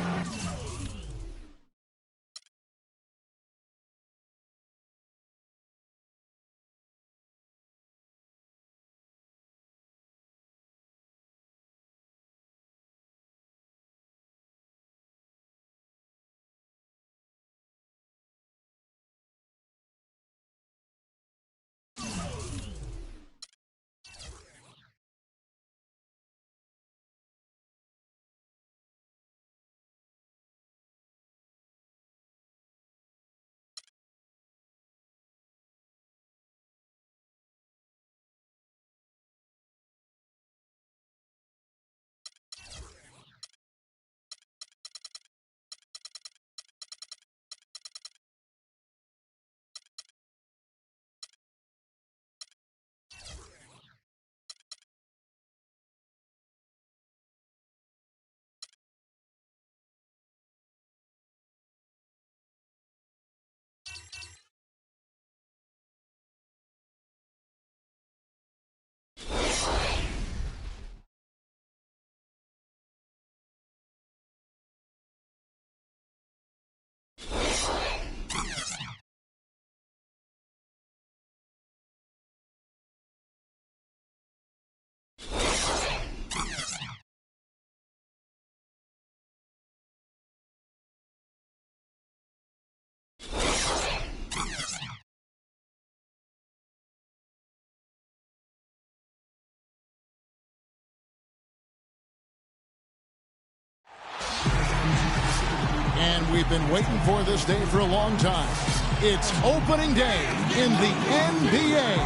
And we've been waiting for this day for a long time. It's opening day in the NBA.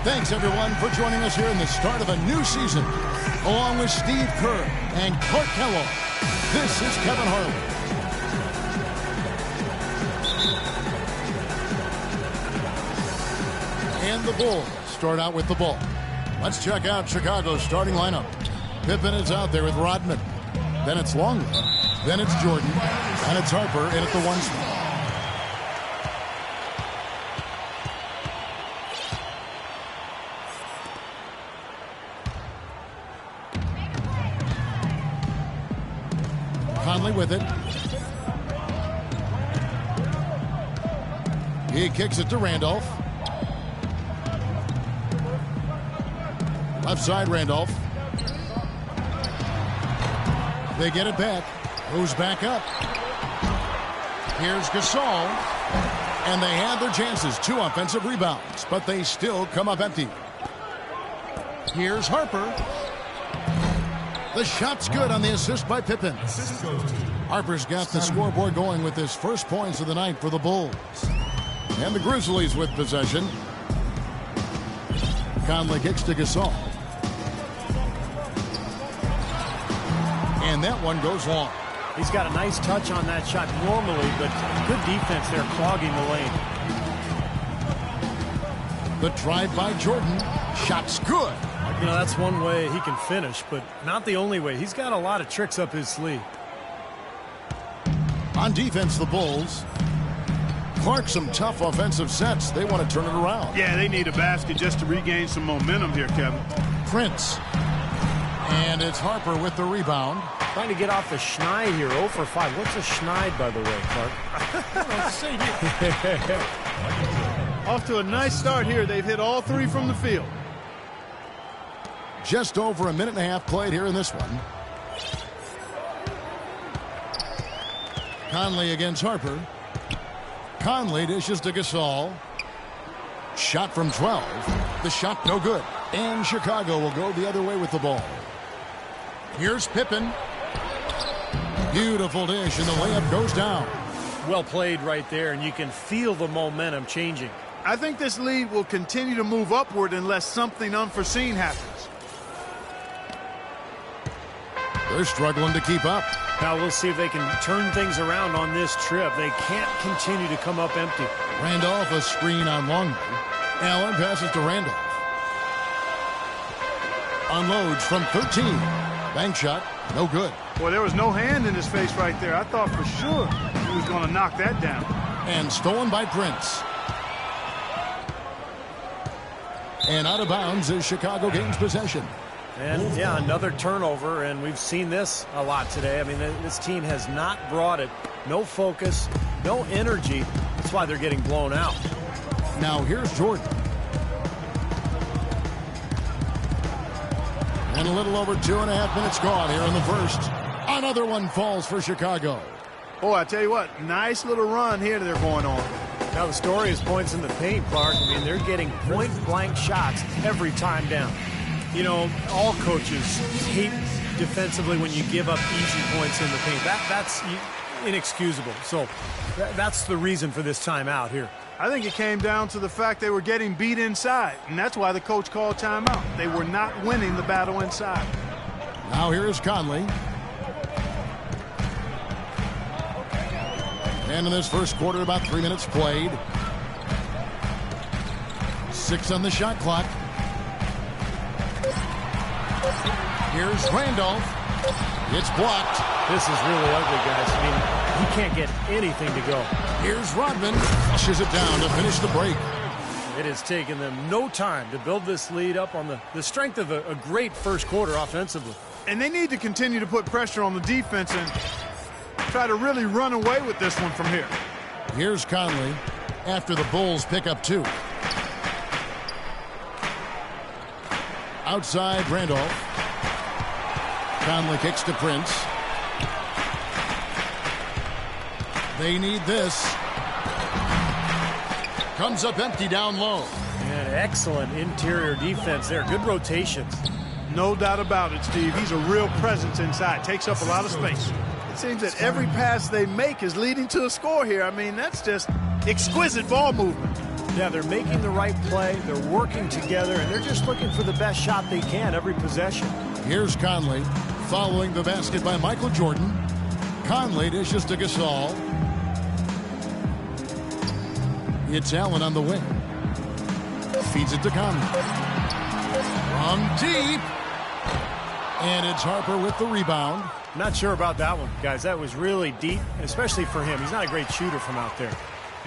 Thanks, everyone, for joining us here in the start of a new season. Along with Steve Kerr and Clark Kellogg, this is Kevin Harlan. And the Bulls start out with the ball. Let's check out Chicago's starting lineup. Pippen is out there with Rodman. Then it's Longley. Then it's Jordan. And it's Harper in at the 1 spot. Conley with it. He kicks it to Randolph. Left side, Randolph. They get it back. Moves back up. Here's Gasol. And they had their chances. 2 offensive rebounds. But they still come up empty. Here's Harper. The shot's good on the assist by Pippen. Harper's got the scoreboard going with his first points of the night for the Bulls. And the Grizzlies with possession. Conley kicks to Gasol. And that one goes long. He's got a nice touch on that shot normally, but good defense there clogging the lane. The drive by Jordan. Shot's good. You know, that's one way he can finish, but not the only way. He's got a lot of tricks up his sleeve. On defense, the Bulls. Clark, some tough offensive sets. They want to turn it around. Yeah, they need a basket just to regain some momentum here, Kevin. Prince. And it's Harper with the rebound. Trying to get off the schneid here. 0 for 5. What's a schneid, by the way, Clark? Off to a nice start here. They've hit all 3 from the field. Just over a minute and a half played here in this one. Conley against Harper. Conley dishes to Gasol. Shot from 12. The shot no good. And Chicago will go the other way with the ball. Here's Pippen. Beautiful dish, and the layup goes down. Well played right there, and you can feel the momentum changing. I think this lead will continue to move upward unless something unforeseen happens. They're struggling to keep up. Now we'll see if they can turn things around on this trip. They can't continue to come up empty. Randolph, a screen on Longley. Allen passes to Randolph. Unloads from 13. Bank shot, no good. Boy, there was no hand in his face right there. I thought for sure he was going to knock that down. And stolen by Prince. And out of bounds as Chicago gains possession. And, yeah, another turnover, and we've seen this a lot today. I mean, this team has not brought it. No focus, no energy. That's why they're getting blown out. Now here's Jordan. And a little over 2.5 minutes gone here in the first. Another one falls for Chicago. Boy, I tell you what, nice little run here they're going on. Now the story is points in the paint, Clark. I mean, they're getting point-blank shots every time down. You know, all coaches hate defensively when you give up easy points in the paint. That's inexcusable. So that's the reason for this timeout here. I think it came down to the fact they were getting beat inside, and that's why the coach called timeout. They were not winning the battle inside. Now here is Conley. And in this first quarter, about 3 minutes played. 6 on the shot clock. Here's Randolph. It's blocked. This is really ugly, guys. I mean, he can't get anything to go. Here's Rodman. Flushes it down to finish the break. It has taken them no time to build this lead up on the strength of a great first quarter offensively. And they need to continue to put pressure on the defense and try to really run away with this one from here. Here's Conley after the Bulls pick up 2. Outside Randolph. Conley kicks to Prince. They need this. Comes up empty down low. And excellent interior defense there. Good rotations. No doubt about it, Steve. He's a real presence inside. Takes up a lot of space. It seems that every pass they make is leading to a score here. I mean, that's just exquisite ball movement. Yeah, they're making the right play. They're working together, and they're just looking for the best shot they can every possession. Here's Conley following the basket by Michael Jordan. Conley dishes to Gasol. It's Allen on the wing. Feeds it to Conley. From deep. And it's Harper with the rebound. Not sure about that one, guys. That was really deep, especially for him. He's not a great shooter from out there.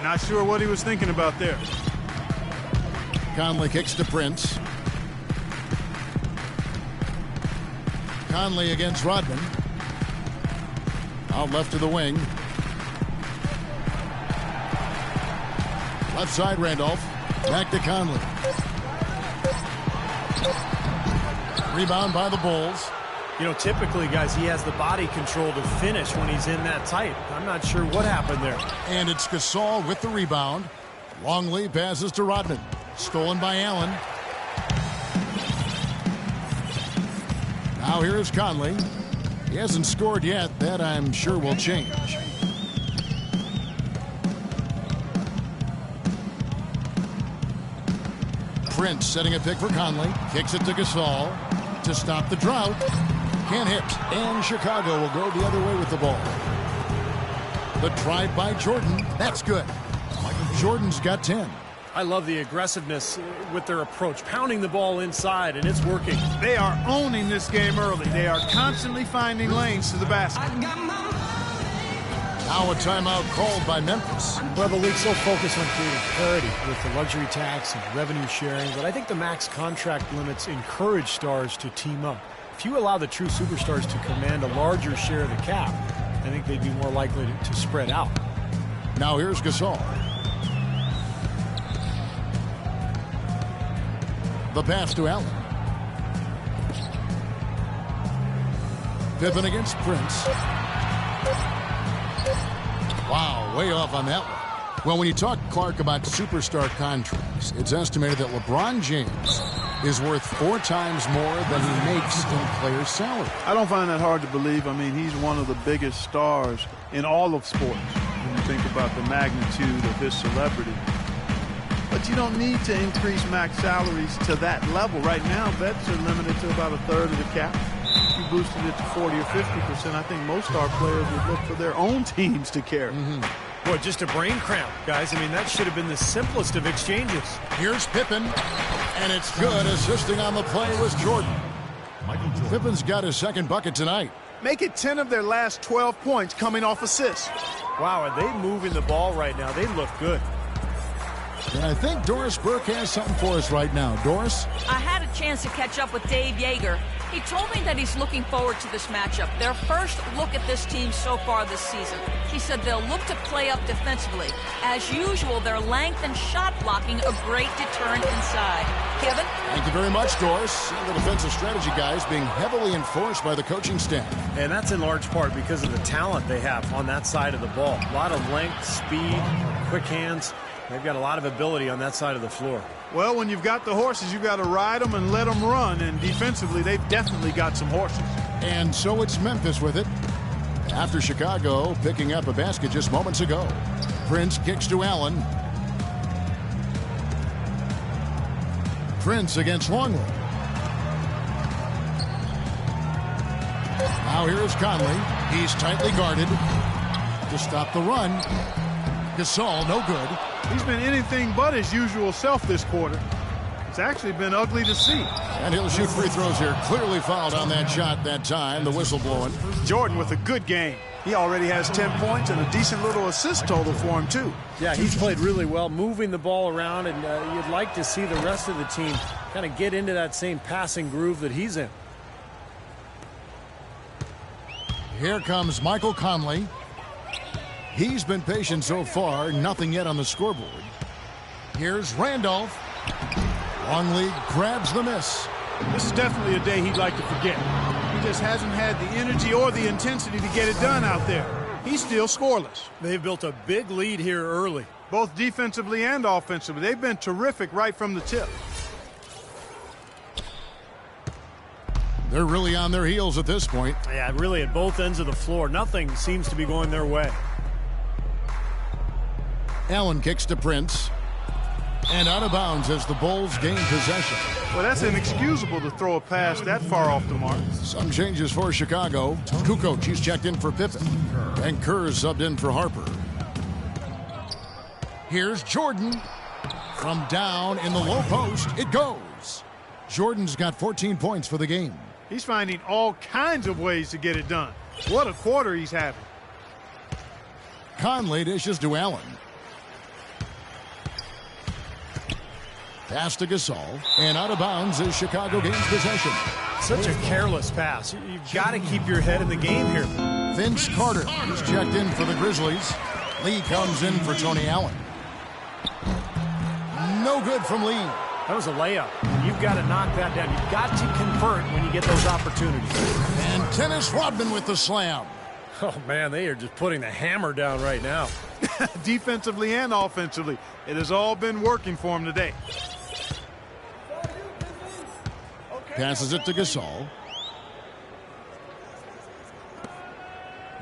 Not sure what he was thinking about there. Conley kicks to Prince. Conley against Rodman. Out left to the wing. Left side, Randolph. Back to Conley. Rebound by the Bulls. You know, typically, guys, he has the body control to finish when he's in that tight. I'm not sure what happened there. And it's Gasol with the rebound. Longley passes to Rodman. Stolen by Allen. Now here is Conley. He hasn't scored yet. That, I'm sure, will change. Prince setting a pick for Conley. Kicks it to Gasol to stop the drought. Can't hit. And Chicago will go the other way with the ball. The drive by Jordan. That's good. Jordan's got 10. I love the aggressiveness with their approach, pounding the ball inside, and it's working. They are owning this game early. They are constantly finding lanes to the basket. Now a timeout called by Memphis. Well, the league's so focused on creating parity with the luxury tax and revenue sharing, but I think the max contract limits encourage stars to team up. If you allow the true superstars to command a larger share of the cap, I think they'd be more likely to spread out. Now here's Gasol. The pass to Allen. Pippen against Prince. Wow, way off on that one. Well, when you talk, Clark, about superstar contracts, it's estimated that LeBron James is worth 4 times more than he makes in player salary. I don't find that hard to believe. I mean, he's one of the biggest stars in all of sports when you think about the magnitude of his celebrity. But you don't need to increase max salaries to that level. Right now, vets are limited to about 1/3 of the cap. If you boosted it to 40 or 50%, I think most star players would look for their own teams to carry. Boy, just a brain cramp, guys. I mean, that should have been the simplest of exchanges. Here's Pippen, and it's good. Assisting on the play was Jordan. Pippen's got his second bucket tonight. Make it 10 of their last 12 points coming off assists. Wow, are they moving the ball right now? They look good. And I think Doris Burke has something for us right now. Doris? I had a chance to catch up with Dave Yeager. He told me that he's looking forward to this matchup. Their first look at this team so far this season. He said they'll look to play up defensively. As usual, their length and shot blocking a great deterrent inside. Kevin? Thank you very much, Doris. The defensive strategy, guys, being heavily enforced by the coaching staff. And that's in large part because of the talent they have on that side of the ball. A lot of length, speed, quick hands. They've got a lot of ability on that side of the floor. Well, when you've got the horses, you've got to ride them and let them run. And defensively, they've definitely got some horses. And so it's Memphis with it. After Chicago picking up a basket just moments ago. Prince kicks to Allen. Prince against Longley. Now here's Conley. He's tightly guarded to stop the run. Gasol, no good. He's been anything but his usual self this quarter. It's actually been ugly to see. And he'll shoot free throws here. Clearly fouled on that shot that time. The whistle blowing. Jordan with a good game. He already has 10 points and a decent little assist total for him, too. Yeah, he's played really well, moving the ball around, and you'd like to see the rest of the team kind of get into that same passing groove that he's in. Here comes Michael Conley. He's been patient so far. Nothing yet on the scoreboard. Here's Randolph. Longley grabs the miss. This is definitely a day he'd like to forget. He just hasn't had the energy or the intensity to get it done out there. He's still scoreless. They've built a big lead here early. Both defensively and offensively. They've been terrific right from the tip. They're really on their heels at this point. Yeah, really at both ends of the floor. Nothing seems to be going their way. Allen kicks to Prince. And out of bounds as the Bulls gain possession. Well, that's inexcusable to throw a pass that far off the mark. Some changes for Chicago. Kukoc, he's checked in for Pippen. And Kerr subbed in for Harper. Here's Jordan. From down in the low post, it goes. Jordan's got 14 points for the game. He's finding all kinds of ways to get it done. What a quarter he's having. Conley dishes to Allen. Pass to Gasol, and out of bounds as Chicago gains possession. Such a careless pass. You've got to keep your head in the game here. Vince Carter is checked in for the Grizzlies. Lee comes in for Tony Allen. No good from Lee. That was a layup. You've got to knock that down. You've got to convert when you get those opportunities. And Dennis Rodman with the slam. Oh, man, they are just putting the hammer down right now. Defensively and offensively, it has all been working for him today. Passes it to Gasol.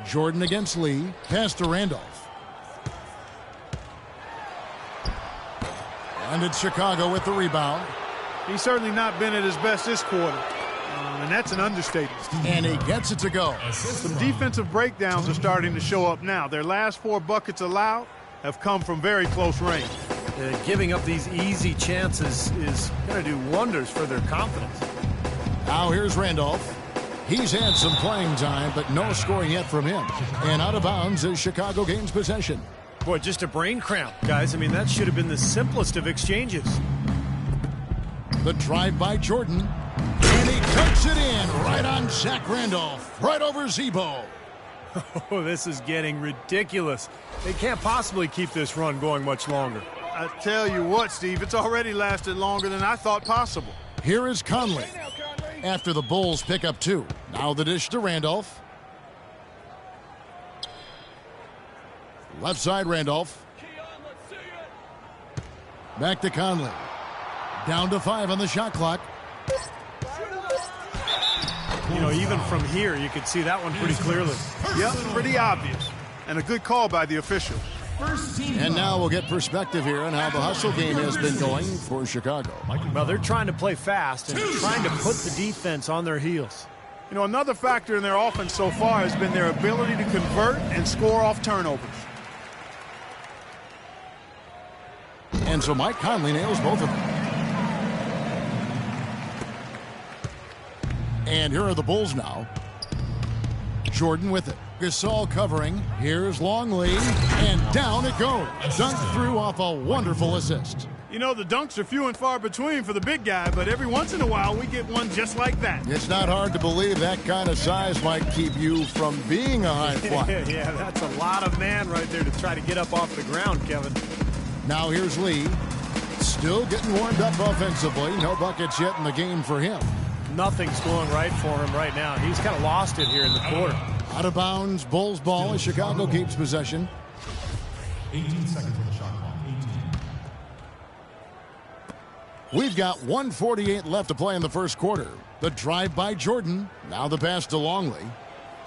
Jordan against Lee. Pass to Randolph. And it's Chicago with the rebound. He's certainly not been at his best this quarter. And that's an understatement. And he gets it to go. Some defensive breakdowns are starting to show up now. Their last 4 buckets allowed have come from very close range. Giving up these easy chances is going to do wonders for their confidence. Now here's Randolph. He's had some playing time, but no scoring yet from him. And out of bounds as Chicago gains possession. Boy, just a brain cramp, guys. I mean, that should have been the simplest of exchanges. The drive by Jordan. And he dunks it in right on Zach Randolph. Right over Zebo. Oh, this is getting ridiculous. They can't possibly keep this run going much longer. I tell you what, Steve, it's already lasted longer than I thought possible. Here is Conley. After the Bulls pick up 2. Now the dish to Randolph. Left side Randolph. Back to Conley. Down to 5 on the shot clock. You know, even from here, you could see that one pretty clearly. Yep, pretty obvious. And a good call by the official. And now we'll get perspective here on how the hustle game has been going for Chicago. Well, they're trying to play fast and trying to put the defense on their heels. You know, another factor in their offense so far has been their ability to convert and score off turnovers. And so Mike Conley nails both of them. And here are the Bulls now. Jordan with it. Gasol covering. Here's Longley. And down it goes. Dunked through off a wonderful assist. You know, the dunks are few and far between for the big guy, but every once in a while we get one just like that. It's not hard to believe that kind of size might keep you from being a high flyer. Yeah, that's a lot of man right there to try to get up off the ground, Kevin. Now here's Lee. Still getting warmed up offensively. No buckets yet in the game for him. Nothing's going right for him right now. He's kind of lost it here in the quarter. Out of bounds, Bulls ball as Chicago keeps possession. 18 seconds on the shot clock. 18. We've got 1:48 left to play in the first quarter. The drive by Jordan. Now the pass to Longley.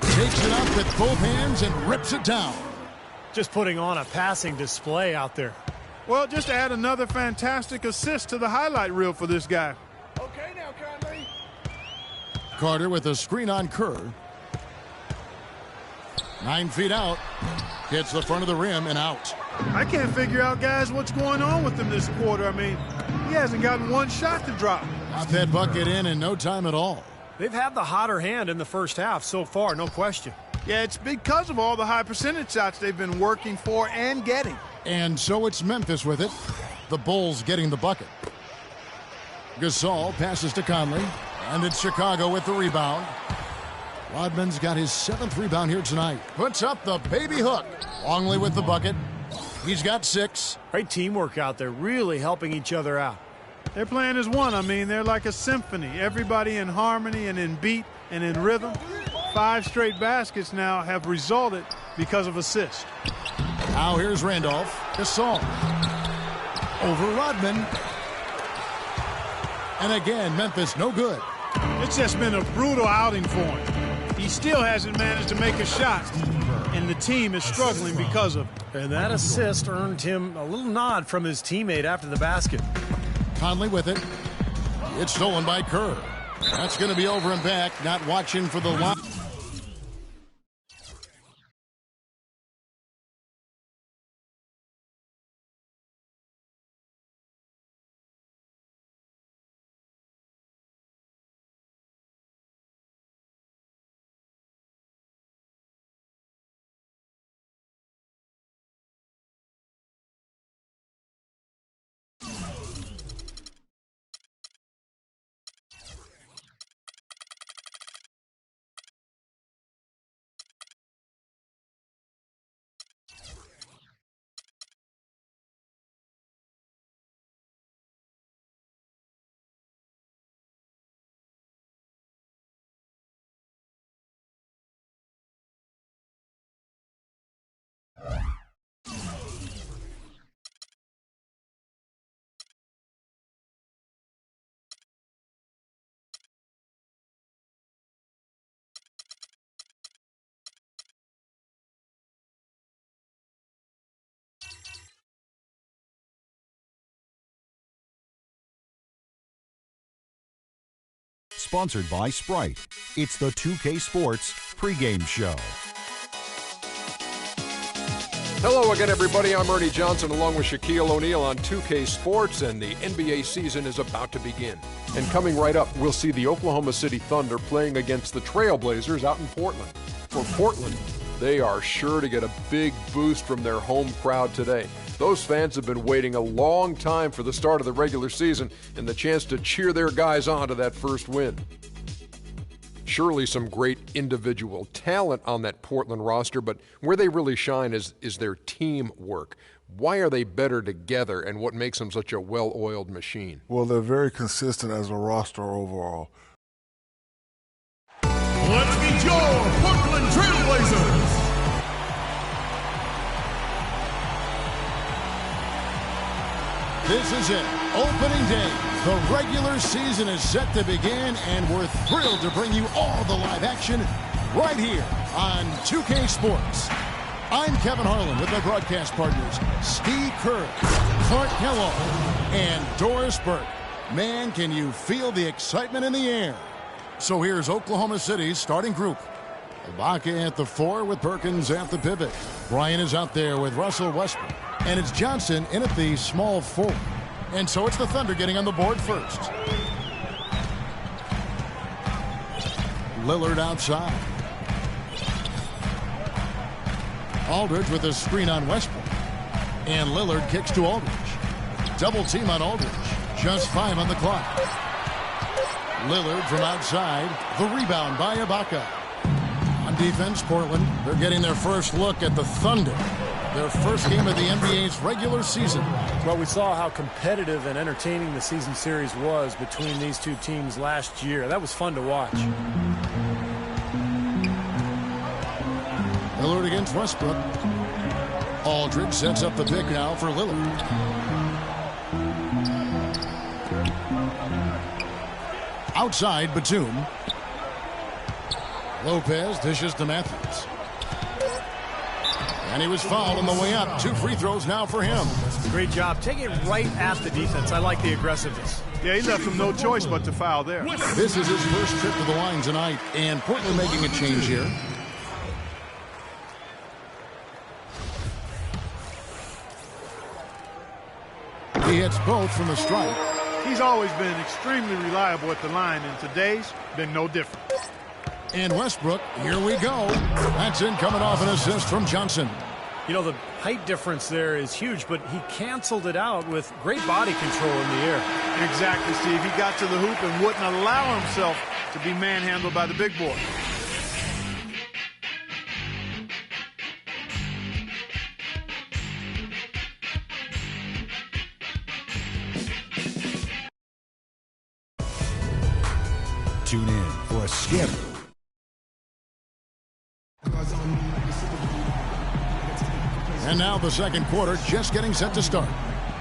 Takes it up with both hands and rips it down. Just putting on a passing display out there. Well, just add another fantastic assist to the highlight reel for this guy. Okay now, Conley. Carter with a screen on Kerr. 9 feet out. Hits the front of the rim and out. I can't figure out, guys, what's going on with him this quarter. I mean, he hasn't gotten one shot to drop. Got that bucket in no time at all. They've had the hotter hand in the first half so far, no question. Yeah, it's because of all the high percentage shots they've been working for and getting. And so it's Memphis with it. The Bulls getting the bucket. Gasol passes to Conley. And it's Chicago with the rebound. Rodman's got his 7th rebound here tonight. Puts up the baby hook. Longley with the bucket. He's got 6. Great teamwork out there, really helping each other out. They're playing as one. I mean, they're like a symphony. Everybody in harmony and in beat and in rhythm. 5 straight baskets now have resulted because of assists. Now here's Randolph. Gasol. Over Rodman. And again, Memphis no good. It's just been a brutal outing for him. He still hasn't managed to make a shot, and the team is struggling because of it. And that assist earned him a little nod from his teammate after the basket. Conley with it. It's stolen by Kerr. That's going to be over and back, not watching for the line. Sponsored by Sprite. It's the 2K Sports pregame show. Hello again, everybody. I'm Ernie Johnson along with Shaquille O'Neal on 2K Sports, and the NBA season is about to begin. And coming right up, we'll see the Oklahoma City Thunder playing against the Trailblazers out in Portland. For Portland, they are sure to get a big boost from their home crowd today. Those fans have been waiting a long time for the start of the regular season and the chance to cheer their guys on to that first win. Surely some great individual talent on that Portland roster, but where they really shine is their teamwork. Why are they better together, and what makes them such a well-oiled machine? Well, they're very consistent as a roster overall. Let's meet your Portland Trailblazers. This is it. Opening day. The regular season is set to begin, and we're thrilled to bring you all the live action right here on 2K Sports. I'm Kevin Harlan with my broadcast partners, Steve Kerr, Clark Kellogg, and Doris Burke. Man, can you feel the excitement in the air? So here's Oklahoma City's starting group. Ibaka at the 4 with Perkins at the pivot. Bryant is out there with Russell Westbrook. And it's Johnson in at the small 4. And so it's the Thunder getting on the board first. Lillard outside. Aldridge with a screen on Westbrook. And Lillard kicks to Aldridge. Double team on Aldridge. Just 5 on the clock. Lillard from outside. The rebound by Ibaka. On defense, Portland, they're getting their first look at the Thunder. Their first game of the NBA's regular season. Well, we saw how competitive and entertaining the season series was between these two teams last year. That was fun to watch. Lillard against Westbrook. Aldridge sets up the pick now for Lillard. Outside, Batum. Lopez dishes to Matthews. And he was fouled on the way up. 2 free throws now for him. Great job. Taking it right at the defense. I like the aggressiveness. Yeah, he left him no choice but to foul there. This is his first trip to the line tonight, and Portland making a change here. He hits both from the strike. He's always been extremely reliable at the line, and today's been no different. And Westbrook, here we go. That's in coming off an assist from Johnson. You know, the height difference there is huge, but he canceled it out with great body control in the air. Exactly, Steve. He got to the hoop and wouldn't allow himself to be manhandled by the big boy. Tune in for a skip. And now the second quarter just getting set to start.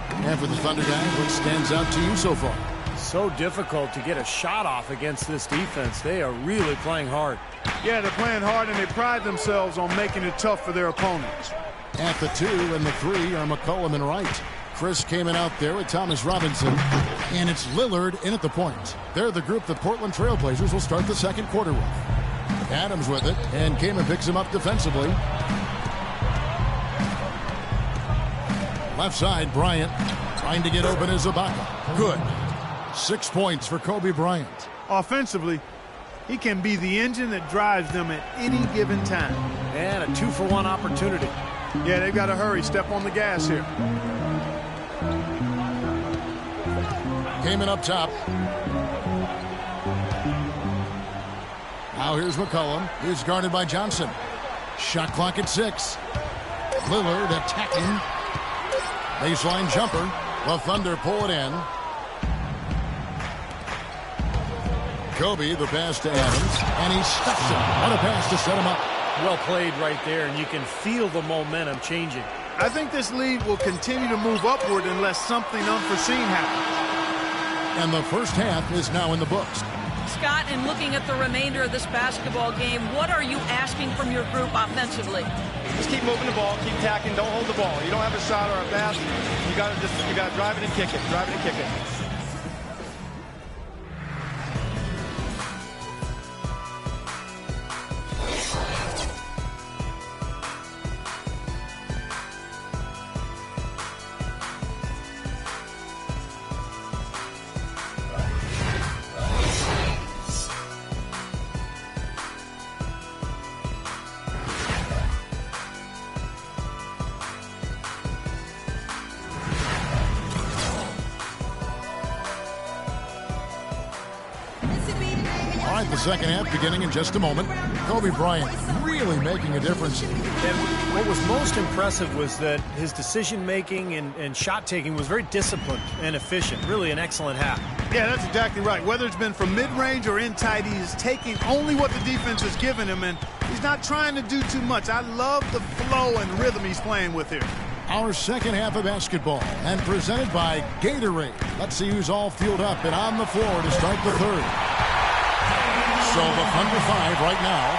And for the Thunder guys, what stands out to you so far? So difficult to get a shot off against this defense. They are really playing hard. Yeah, they're playing hard, and they pride themselves on making it tough for their opponents. At the 2 and the 3 are McCollum and Wright. Chris came in out there with Thomas Robinson, and it's Lillard in at the point. They're the group that Portland Trailblazers will start the second quarter with. Adams with it, and Kamen picks him up defensively. Left side, Bryant trying to get open as Ibaka. Good. 6 points for Kobe Bryant. Offensively, he can be the engine that drives them at any given time. And a 2-for-1 opportunity. Yeah, they've got to hurry. Step on the gas here. Kamen up top. Now here's McCollum. He's guarded by Johnson. Shot clock at 6. Lillard attacking. Baseline jumper. The Thunder pull it in. Kobe, the pass to Adams, and he stuffs it. What a pass to set him up. Well played right there, and you can feel the momentum changing. I think this lead will continue to move upward unless something unforeseen happens. And the first half is now in the books. Scott, in looking at the remainder of this basketball game, what are you asking from your group offensively? Just keep moving the ball, keep tacking, don't hold the ball. You don't have a shot or a pass, you gotta drive it and kick it, drive it and kick it. The second half beginning in just a moment. Kobe Bryant really making a difference. And what was most impressive was that his decision-making and shot-taking was very disciplined and efficient. Really an excellent half. Yeah, that's exactly right. Whether it's been from mid-range or in tight, he's taking only what the defense has given him, and he's not trying to do too much. I love the flow and rhythm he's playing with here. Our second half of basketball, and presented by Gatorade. Let's see who's all fueled up and on the floor to start the third. So the Thunder 5 right now.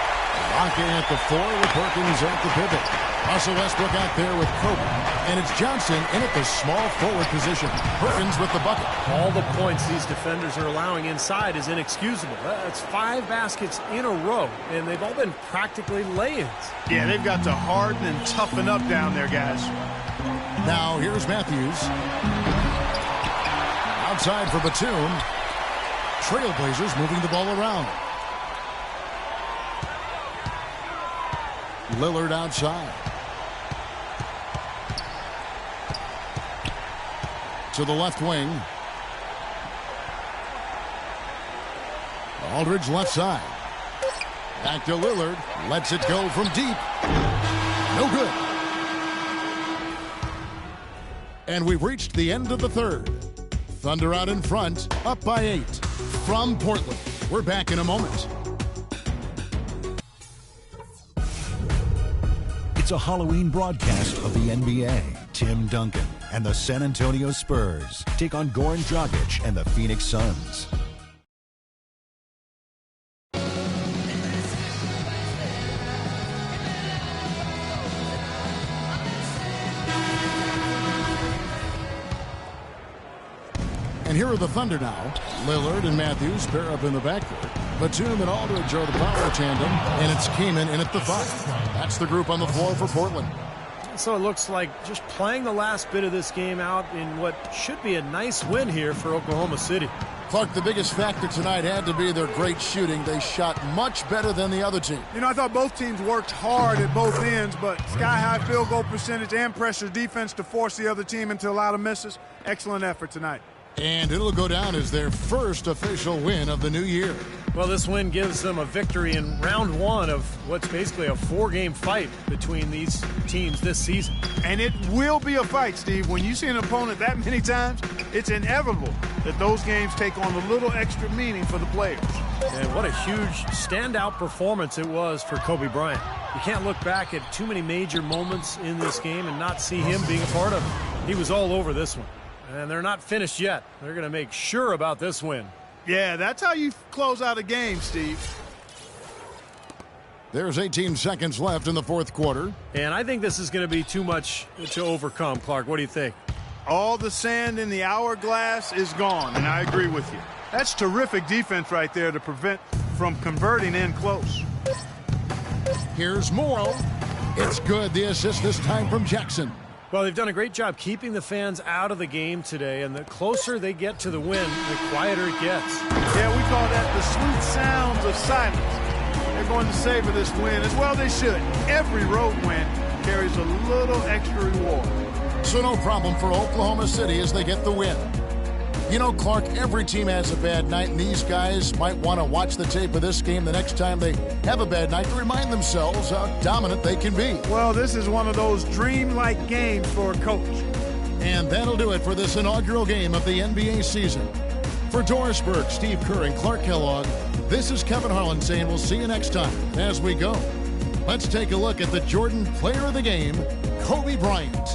Ibaka at the 4 with Perkins at the pivot. Russell Westbrook out there with Kobe. And it's Johnson in at the small forward position. Perkins with the bucket. All the points these defenders are allowing inside is inexcusable. That's 5 baskets in a row, and they've all been practically lay-ins. Yeah, they've got to harden and toughen up down there, guys. Now here's Matthews. Outside for Batum. Trailblazers moving the ball around. Lillard outside. To the left wing. Aldridge left side. Back to Lillard. Lets it go from deep. No good. And we've reached the end of the third. Thunder out in front, up by 8. From Portland. We're back in a moment. It's a Halloween broadcast of the NBA. Tim Duncan and the San Antonio Spurs take on Goran Dragic and the Phoenix Suns. And here are the Thunder now. Lillard and Matthews pair up in the backcourt. Batum and Aldridge are the power tandem, and it's Kamen in at the 5. That's the group on the floor for Portland. So it looks like just playing the last bit of this game out in what should be a nice win here for Oklahoma City. Clark, the biggest factor tonight had to be their great shooting. They shot much better than the other team. You know, I thought both teams worked hard at both ends, but sky-high field goal percentage and pressure defense to force the other team into a lot of misses. Excellent effort tonight. And it'll go down as their first official win of the new year. Well, this win gives them a victory in round 1 of what's basically a 4-game fight between these teams this season. And it will be a fight, Steve. When you see an opponent that many times, it's inevitable that those games take on a little extra meaning for the players. And what a huge standout performance it was for Kobe Bryant. You can't look back at too many major moments in this game and not see him being a part of it. He was all over this one. And they're not finished yet. They're going to make sure about this win. Yeah, that's how you close out a game, Steve. There's 18 seconds left in the fourth quarter. And I think this is going to be too much to overcome, Clark. What do you think? All the sand in the hourglass is gone, and I agree with you. That's terrific defense right there to prevent from converting in close. Here's Morrow. It's good. The assist this time from Jackson. Well, they've done a great job keeping the fans out of the game today, and the closer they get to the win, the quieter it gets. Yeah, we call that the sweet sounds of silence. They're going to savor this win, as well they should. Every road win carries a little extra reward. So no problem for Oklahoma City as they get the win. You know, Clark, every team has a bad night, and these guys might want to watch the tape of this game the next time they have a bad night to remind themselves how dominant they can be. Well, this is one of those dreamlike games for a coach. And that'll do it for this inaugural game of the NBA season. For Doris Burke, Steve Kerr, and Clark Kellogg, this is Kevin Harlan saying we'll see you next time as we go. Let's take a look at the Jordan Player of the Game, Kobe Bryant.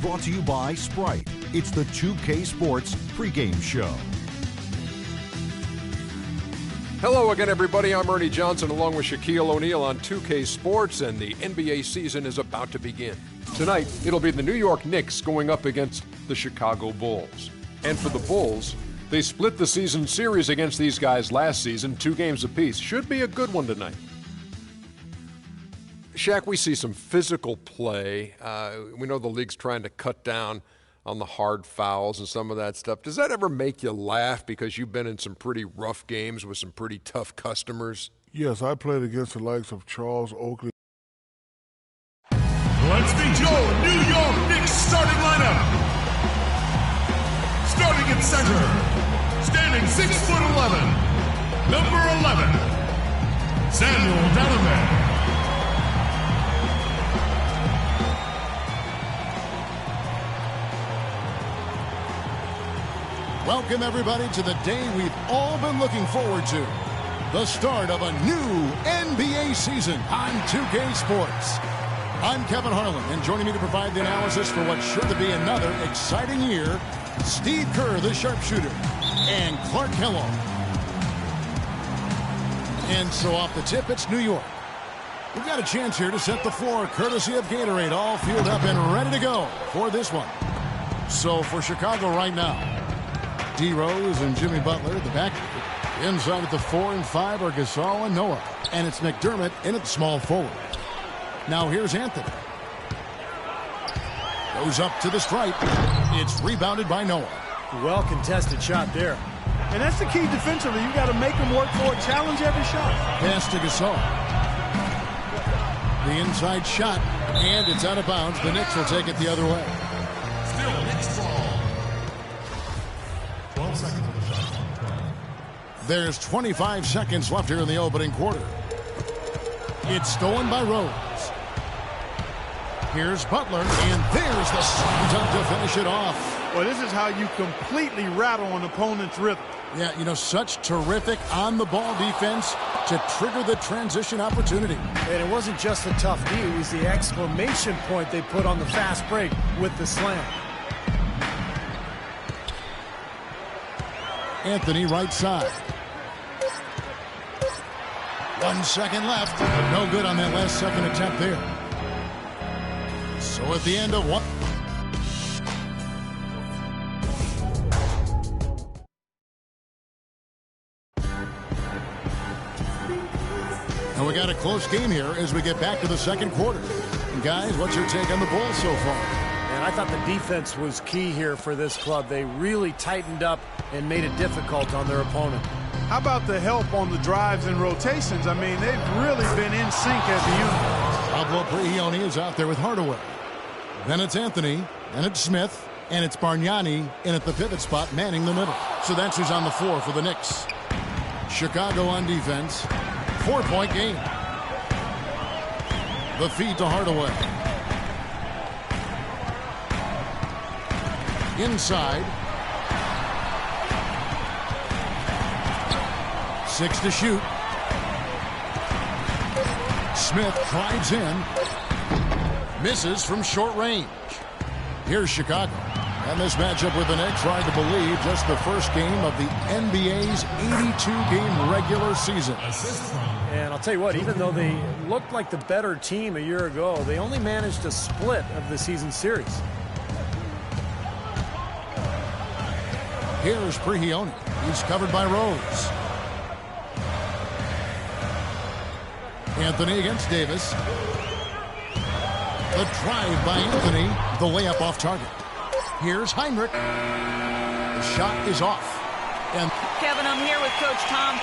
Brought to you by Sprite. It's the 2K Sports pregame show. Hello again, everybody. I'm Ernie Johnson along with Shaquille O'Neal on 2K Sports, and the NBA season is about to begin. Tonight, it'll be the New York Knicks going up against the Chicago Bulls. And for the Bulls, they split the season series against these guys last season, 2 games apiece. Should be a good one tonight. Shaq, we see some physical play. We know the league's trying to cut down on the hard fouls and some of that stuff. Does that ever make you laugh because you've been in some pretty rough games with some pretty tough customers? Yes, I played against the likes of Charles Oakley. Let's meet your New York Knicks starting lineup. Starting at center, standing 6'11", number 11, Samuel Donovan. Welcome, everybody, to the day we've all been looking forward to. The start of a new NBA season on 2K Sports. I'm Kevin Harlan, and joining me to provide the analysis for what's sure to be another exciting year, Steve Kerr, the sharpshooter, and Clark Kellogg. And so off the tip, it's New York. We've got a chance here to set the floor, courtesy of Gatorade, all fueled up and ready to go for this one. So for Chicago right now, D. Rose and Jimmy Butler at the back. Inside at the 4 and 5 are Gasol and Noah. And it's McDermott in at small forward. Now here's Anthony. Goes up to the stripe. It's rebounded by Noah. Well contested shot there. And that's the key defensively. You got to make them work for it, challenge every shot. Pass to Gasol. The inside shot, and it's out of bounds. The Knicks will take it the other way. Still Knicks ball. 12 seconds on the shot. There's 25 seconds left here in the opening quarter. It's stolen by Rose. Here's Butler, and there's the slam dunk to finish it off. Well, this is how you completely rattle an opponent's rhythm. Yeah, you know, such terrific on-the-ball defense to trigger the transition opportunity. And it wasn't just the tough D, it was the exclamation point they put on the fast break with the slam. Anthony right side. 1 second left. No good on that last second attempt there. So at the end of one. And we got a close game here as we get back to the second quarter. And guys, what's your take on the Bulls so far? And I thought the defense was key here for this club. They really tightened up and made it difficult on their opponent. How about the help on the drives and rotations? I mean, they've really been in sync as a unit. Pablo Prigioni is out there with Hardaway. Then it's Anthony, then it's Smith, and it's Bargnani in at the pivot spot, manning the middle. So that's who's on the floor for the Knicks. Chicago on defense. 4-point game. The feed to Hardaway. Inside. 6 to shoot. Smith drives in. Misses from short range. Here's Chicago. And this matchup with the Knicks, hard to believe, just the first game of the NBA's 82-game regular season. And I'll tell you what, even though they looked like the better team a year ago, they only managed a split of the season series. Here's Prigioni. He's covered by Rose. Anthony against Davis. The drive by Anthony. The layup off target. Here's Heinrich. The shot is off. And Kevin, I'm here with Coach Tom.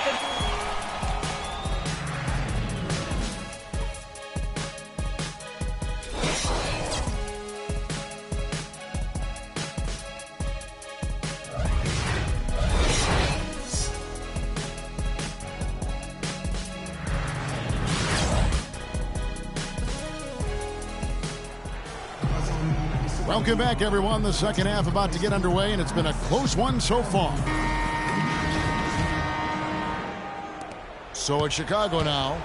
welcome back, everyone. The second half about to get underway, and it's been a close one so far. So it's Chicago now.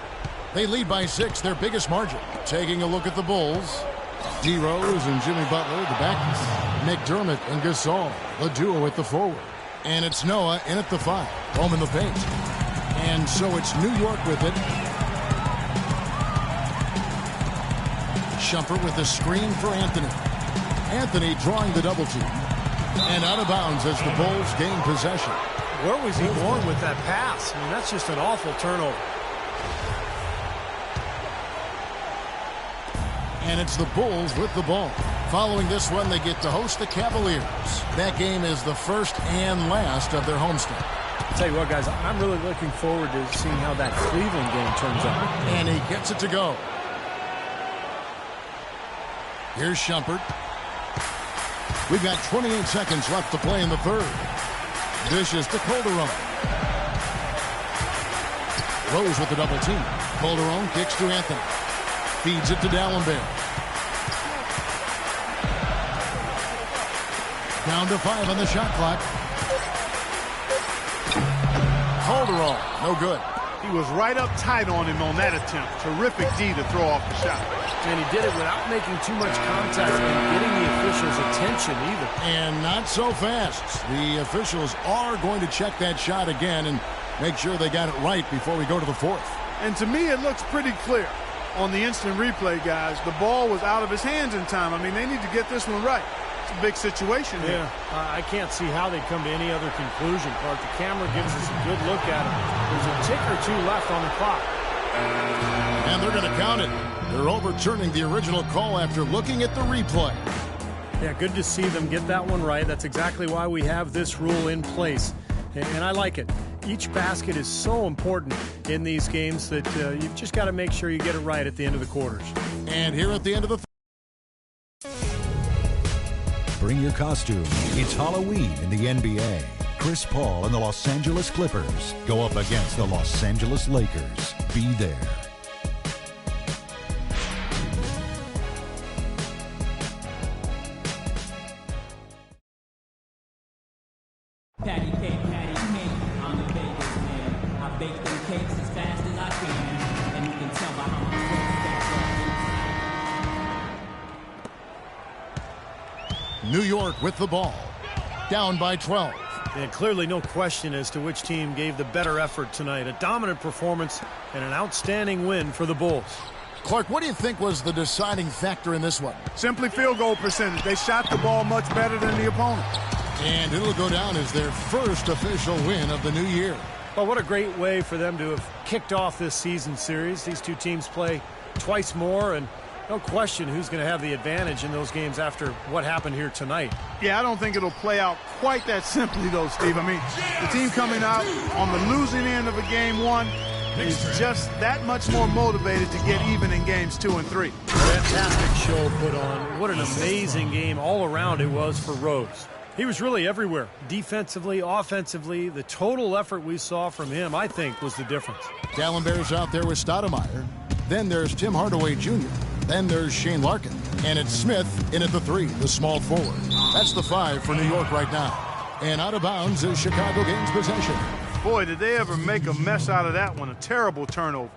They lead by 6, their biggest margin. Taking a look at the Bulls. D. Rose and Jimmy Butler, the backs. McDermott and Gasol, the duo at the forward. And it's Noah in at the 5, home in the paint. And so it's New York with it. Shumpert with the screen for Anthony. Anthony drawing the double team. And out of bounds as the Bulls gain possession. Where was he going with that pass? I mean, that's just an awful turnover. And it's the Bulls with the ball. Following this one, they get to host the Cavaliers. That game is the first and last of their homestand. I'll tell you what, guys, I'm really looking forward to seeing how that Cleveland game turns out. And he gets it to go. Here's Shumpert. We've got 28 seconds left to play in the third. Dishes to Calderon. Rose with the double team. Calderon kicks to Anthony. Feeds it to Dallenberg. Down to 5 on the shot clock. Calderon, no good. He was right up tight on him on that attempt. Terrific D to throw off the shot. And he did it without making too much contact and getting the officials' attention either. And not so fast. The officials are going to check that shot again and make sure they got it right before we go to the fourth. And to me, it looks pretty clear on the instant replay, guys. The ball was out of his hands in time. I mean, they need to get this one right. It's a big situation here. I can't see how they come to any other conclusion, Clark. The camera gives us a good look at it. There's a tick or two left on the clock. And they're going to count it. They're overturning the original call after looking at the replay. Yeah, good to see them get that one right. That's exactly why we have this rule in place. And I like it. Each basket is so important in these games that you've just got to make sure you get it right at the end of the quarters. And here at the end of the Bring your costume. It's Halloween in the NBA. Chris Paul and the Los Angeles Clippers go up against the Los Angeles Lakers. Be there. Patty cake, patty cake. I'm the baker's man. I bake them cakes as fast as I can. And you can tell by how my New York with the ball. Down by 12. And clearly no question as to which team gave the better effort tonight. A dominant performance and an outstanding win for the Bulls. Clark, what do you think was the deciding factor in this one? Simply field goal percentage. They shot the ball much better than the opponent. And it'll go down as their first official win of the new year. Well, what a great way for them to have kicked off this season series. These two teams play twice more, and no question who's going to have the advantage in those games after what happened here tonight. Yeah, I don't think it'll play out quite that simply, though, Steve. I mean, the team coming out on the losing end of a game one is just that much more motivated to get even in games 2 and 3. Fantastic show put on. What an amazing game all around it was for Rose. He was really everywhere. Defensively, offensively, the total effort we saw from him, I think, was the difference. D'Alembert out there with Stoudemire. Then there's Tim Hardaway Jr. Then there's Shane Larkin. And it's Smith in at the 3, the small forward. That's the 5 for New York right now. And out of bounds as Chicago gains possession. Boy, did they ever make a mess out of that one. A terrible turnover.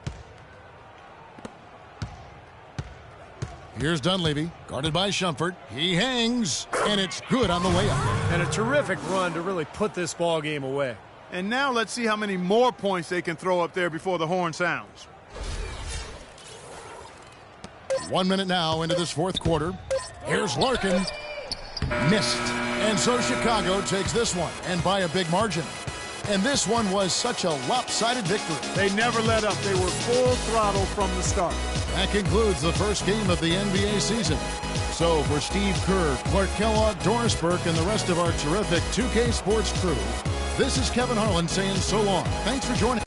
Here's Dunleavy, guarded by Shumpert. He hangs, and it's good on the layup. And a terrific run to really put this ball game away. And now let's see how many more points they can throw up there before the horn sounds. 1 minute now into this fourth quarter. Here's Larkin. Missed. And so Chicago takes this one, and by a big margin. And this one was such a lopsided victory. They never let up. They were full throttle from the start. That concludes the first game of the NBA season. So for Steve Kerr, Clark Kellogg, Doris Burke, and the rest of our terrific 2K Sports crew, this is Kevin Harlan saying so long. Thanks for joining.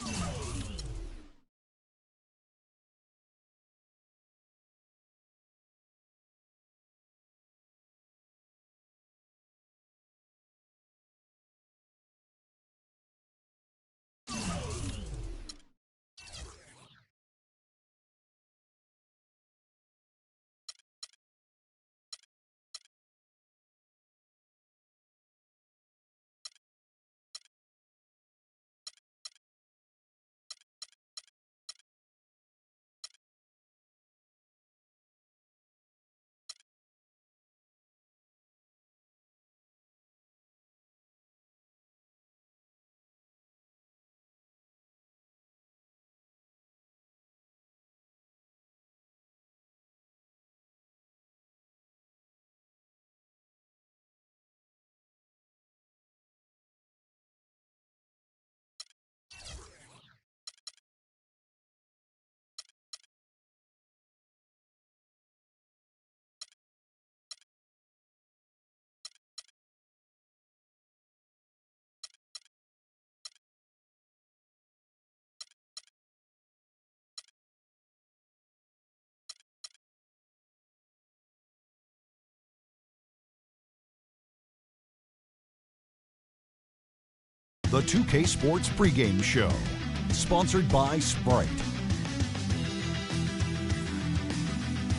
The 2K Sports pregame show, sponsored by Sprite.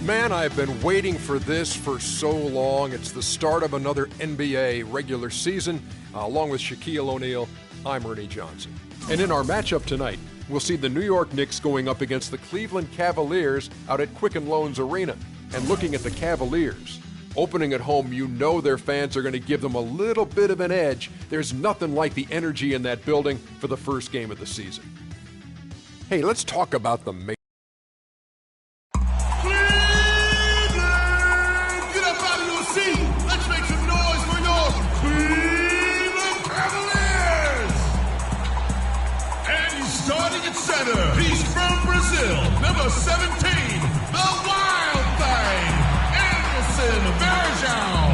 Man, I've been waiting for this for so long. It's the start of another NBA regular season. Along with Shaquille O'Neal, I'm Ernie Johnson. And in our matchup tonight, we'll see the New York Knicks going up against the Cleveland Cavaliers out at Quicken Loans Arena. And looking at the Cavaliers, opening at home, you know their fans are going to give them a little bit of an edge. There's nothing like the energy in that building for the first game of the season. Hey, let's talk about the Cleveland, get up out of your seat. Let's make some noise for your Cleveland Cavaliers. And he's starting at center. He's from Brazil, number 17, the Wild Thing. Varejão.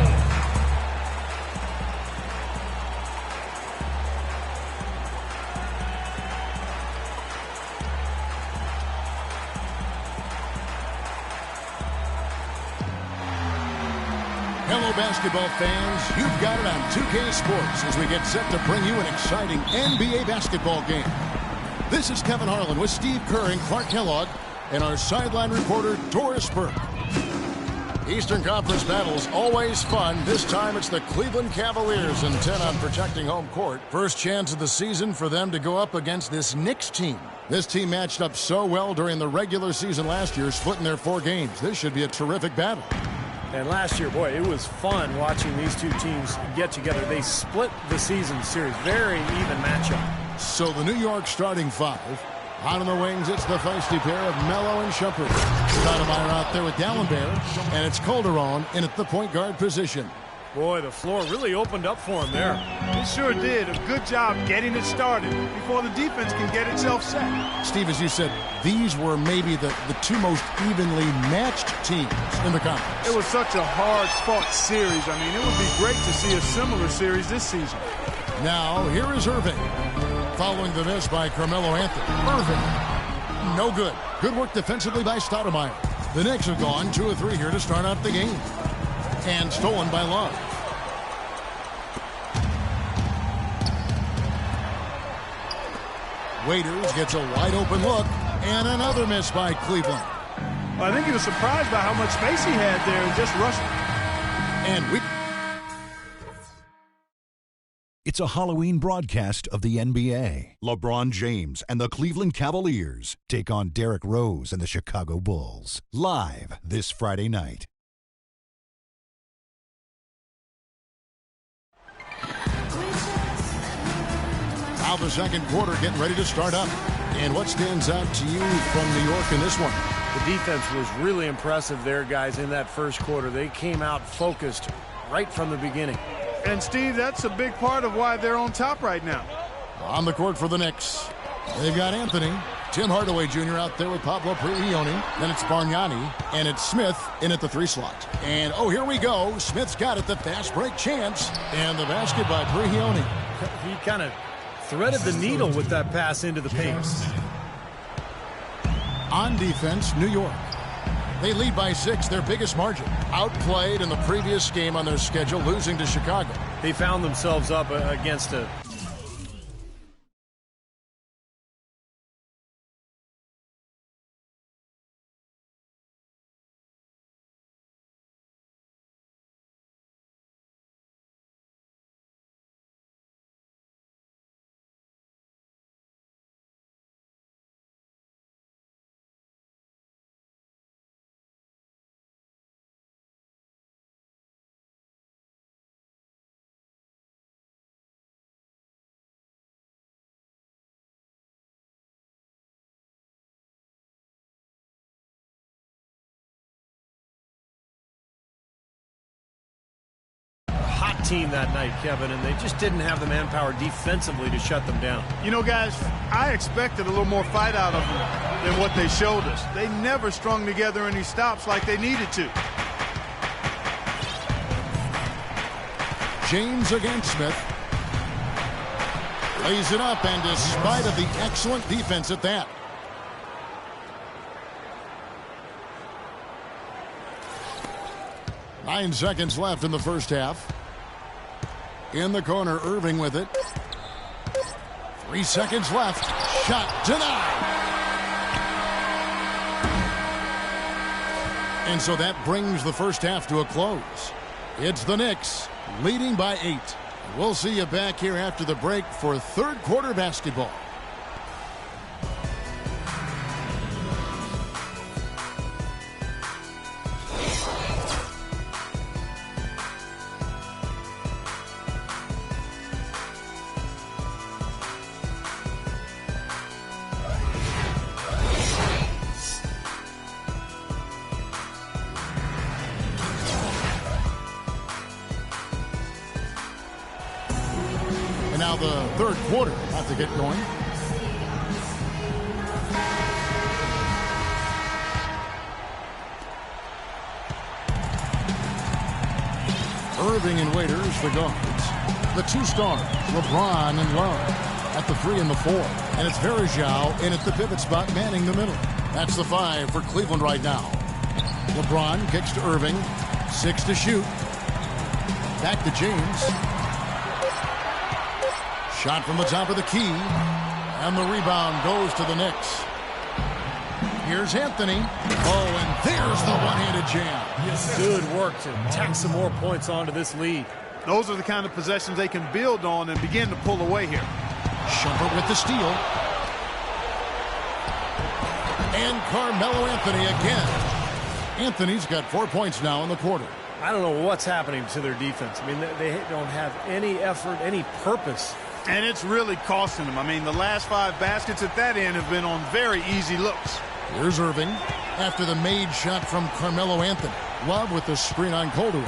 Hello, basketball fans. You've got it on 2K Sports as we get set to bring you an exciting NBA basketball game. This is Kevin Harlan with Steve Kerr and Clark Kellogg and our sideline reporter, Doris Burke. Eastern Conference battles always fun. This time it's the Cleveland Cavaliers intent on protecting home court. First chance of the season for them to go up against this Knicks team. This team matched up so well during the regular season last year, splitting their 4 games. This should be a terrific battle. And last year, boy, it was fun watching these two teams get together. They split the season series. Very even matchup. So the New York starting 5. Out on the wings, it's the feisty pair of Melo and Shumpert. Stoudemire out there with D'Alembert, and it's Calderon in at the point guard position. Boy, the floor really opened up for him there. It sure did. A good job getting it started before the defense can get itself set. Steve, as you said, these were maybe the two most evenly matched teams in the conference. It was such a hard-fought series. I mean, it would be great to see a similar series this season. Now, here is Irving. Following the miss by Carmelo Anthony. Irving, no good. Good work defensively by Stoudemire. The Knicks have gone 2 of 3 here to start out the game. And stolen by Love. Waiters gets a wide open look. And another miss by Cleveland. Well, I think he was surprised by how much space he had there and just rushed. And we... It's a Halloween broadcast of the NBA. LeBron James and the Cleveland Cavaliers take on Derrick Rose and the Chicago Bulls. Live this Friday night. Now the second quarter getting ready to start up. And what stands out to you from New York in this one? The defense was really impressive there, guys, in that first quarter. They came out focused right from the beginning. And, Steve, that's a big part of why they're on top right now. On the court for the Knicks, they've got Anthony. Tim Hardaway Jr. out there with Pablo Prigioni. Then it's Bargnani, and it's Smith in at the 3 slot. And, oh, here we go. Smith's got it, the fast break chance. And the basket by Prigioni. He kind of threaded the needle with that pass into the paint. On defense, New York. They lead by 6, their biggest margin. Outplayed in the previous game on their schedule, losing to Chicago. They found themselves up against a... team that night, Kevin, and they just didn't have the manpower defensively to shut them down. You know, guys, I expected a little more fight out of them than what they showed us. They never strung together any stops like they needed to. James against Smith. Lays it up, and despite of the excellent defense at that. Nine seconds left in the first half. In the corner, Irving with it. 3 seconds left. Shot denied. And so that brings the first half to a close. It's the Knicks leading by 8. We'll see you back here after the break for third quarter basketball. And now the third quarter about to get going. Irving and Waiters, the guards. The 2 stars, LeBron and Love at the 3 and the 4. And it's Verjao in at the pivot spot, manning the middle. That's the 5 for Cleveland right now. LeBron kicks to Irving. 6 to shoot. Back to James. Shot from the top of the key. And the rebound goes to the Knicks. Here's Anthony. Oh, and there's the one-handed jam. Good work to tack some more points onto this lead. Those are the kind of possessions they can build on and begin to pull away here. Shumpert with the steal. And Carmelo Anthony again. Anthony's got 4 points now in the quarter. I don't know what's happening to their defense. I mean, they don't have any effort, any purpose. And it's really costing them. I mean, the last 5 baskets at that end have been on very easy looks. Here's Irving after the made shot from Carmelo Anthony. Love with the screen on Calderon.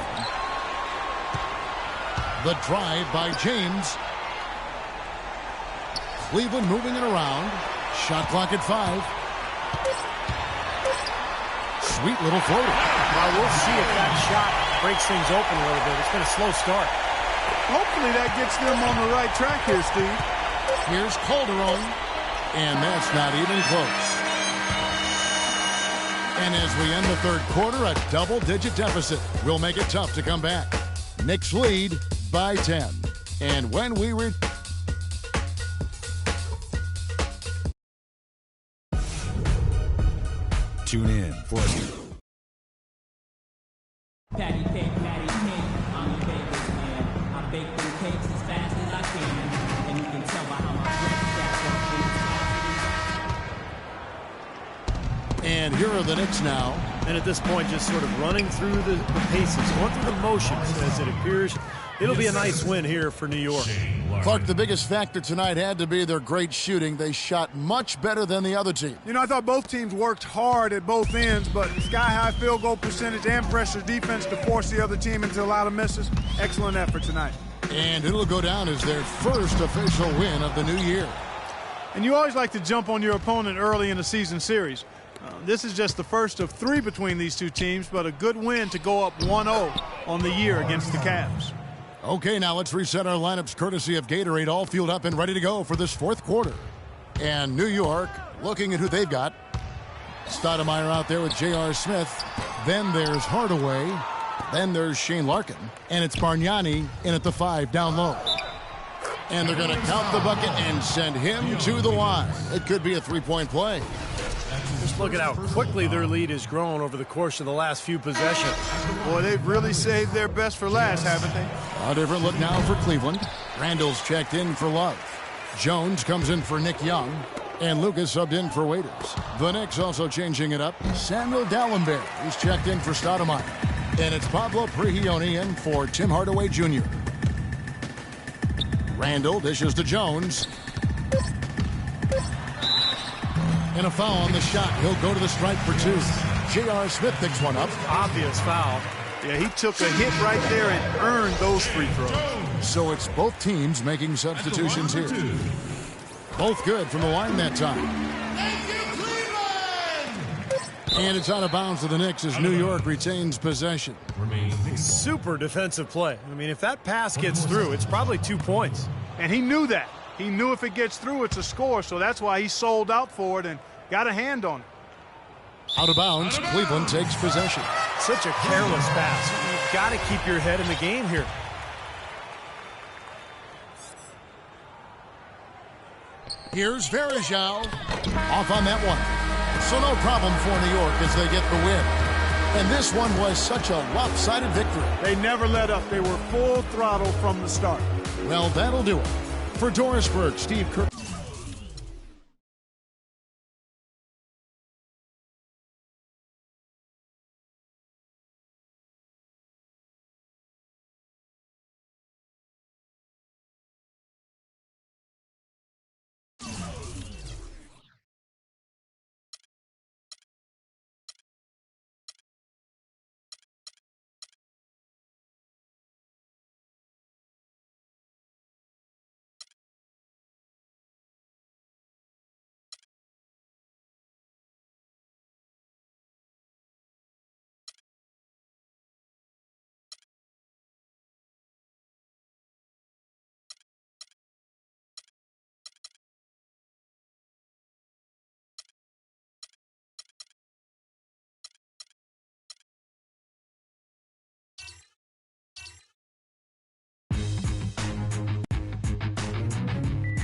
The drive by James. Cleveland moving it around. Shot clock at 5. Sweet little floater. Well, we'll see if that shot breaks things open a little bit. It's been a slow start. Hopefully that gets them on the right track here, Steve. Here's Calderon, and that's not even close. And as we end the third quarter, a double-digit deficit will make it tough to come back. Knicks lead by 10. And when we Tune in for Patty cake, I'm the baker's man. I bake them cakes as fast as I can. And you can tell by how my breath stacks up. And here are the Knicks now. And at this point, just sort of running through the paces, going through the motions as it appears. It'll be a nice win here for New York. Clark, the biggest factor tonight had to be their great shooting. They shot much better than the other team. You know, I thought both teams worked hard at both ends, but sky-high field goal percentage and pressure defense to force the other team into a lot of misses. Excellent effort tonight. And it'll go down as their first official win of the new year. And you always like to jump on your opponent early in the season series. This is just the first of 3 between these two teams, but a good win to go up 1-0 on the year against the Cavs. Okay, now let's reset our lineups courtesy of Gatorade, all fueled up and ready to go for this fourth quarter. And New York, looking at who they've got. Stoudemire out there with J.R. Smith. Then there's Hardaway. Then there's Shane Larkin. And it's Bargnani in at the 5 down low. And they're going to count the bucket and send him to the line. It could be a three-point play. Just look at how quickly their lead has grown over the course of the last few possessions. Boy, they've really saved their best for last, haven't they? A different look now for Cleveland. Randall's checked in for Love. Jones comes in for Nick Young. And Lucas subbed in for Waiters. The Knicks also changing it up. Samuel Dallenberg is checked in for Stoudemire. And it's Pablo Prigioni in for Tim Hardaway Jr. Randall dishes to Jones. And a foul on the shot. He'll go to the stripe for 2. J.R. Smith picks one up. Obvious foul. Yeah, he took a hit right there and earned those free throws. So it's both teams making substitutions here. Both good from the line that time. And it's out of bounds to the Knicks as New York retains possession. Super defensive play. I mean, if that pass gets through, it's probably 2 points. And he knew that. He knew if it gets through, it's a score, so that's why he sold out for it and got a hand on it. Out of bounds, Cleveland takes possession. Such a careless pass. You've got to keep your head in the game here. Here's Varejao off on that one. So no problem for New York as they get the win. And this one was such a lopsided victory. They never let up. They were full throttle from the start. Well, that'll do it. For Dorisburg, Steve Kerr.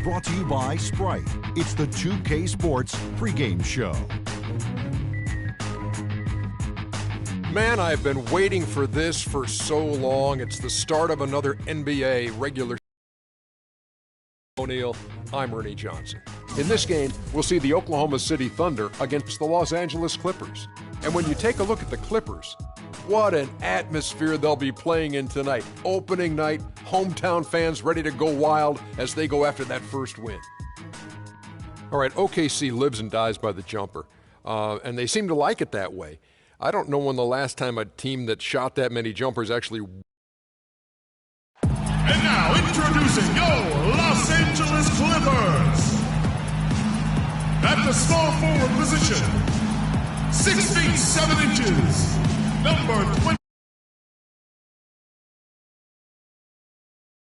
Brought to you by Sprite. It's the 2K Sports pregame show. Man, I've been waiting for this for so long. It's the start of another NBA regular O'Neal. I'm Ernie Johnson. In this game, we'll see the Oklahoma City Thunder against the Los Angeles Clippers. And when you take a look at the Clippers, what an atmosphere they'll be playing in tonight. Opening night, hometown fans ready to go wild as they go after that first win. All right, OKC lives and dies by the jumper, and they seem to like it that way. I don't know when the last time a team that shot that many jumpers actually And now introducing your Los Angeles Clippers. At the small forward position, 6 feet 7 inches, number 20.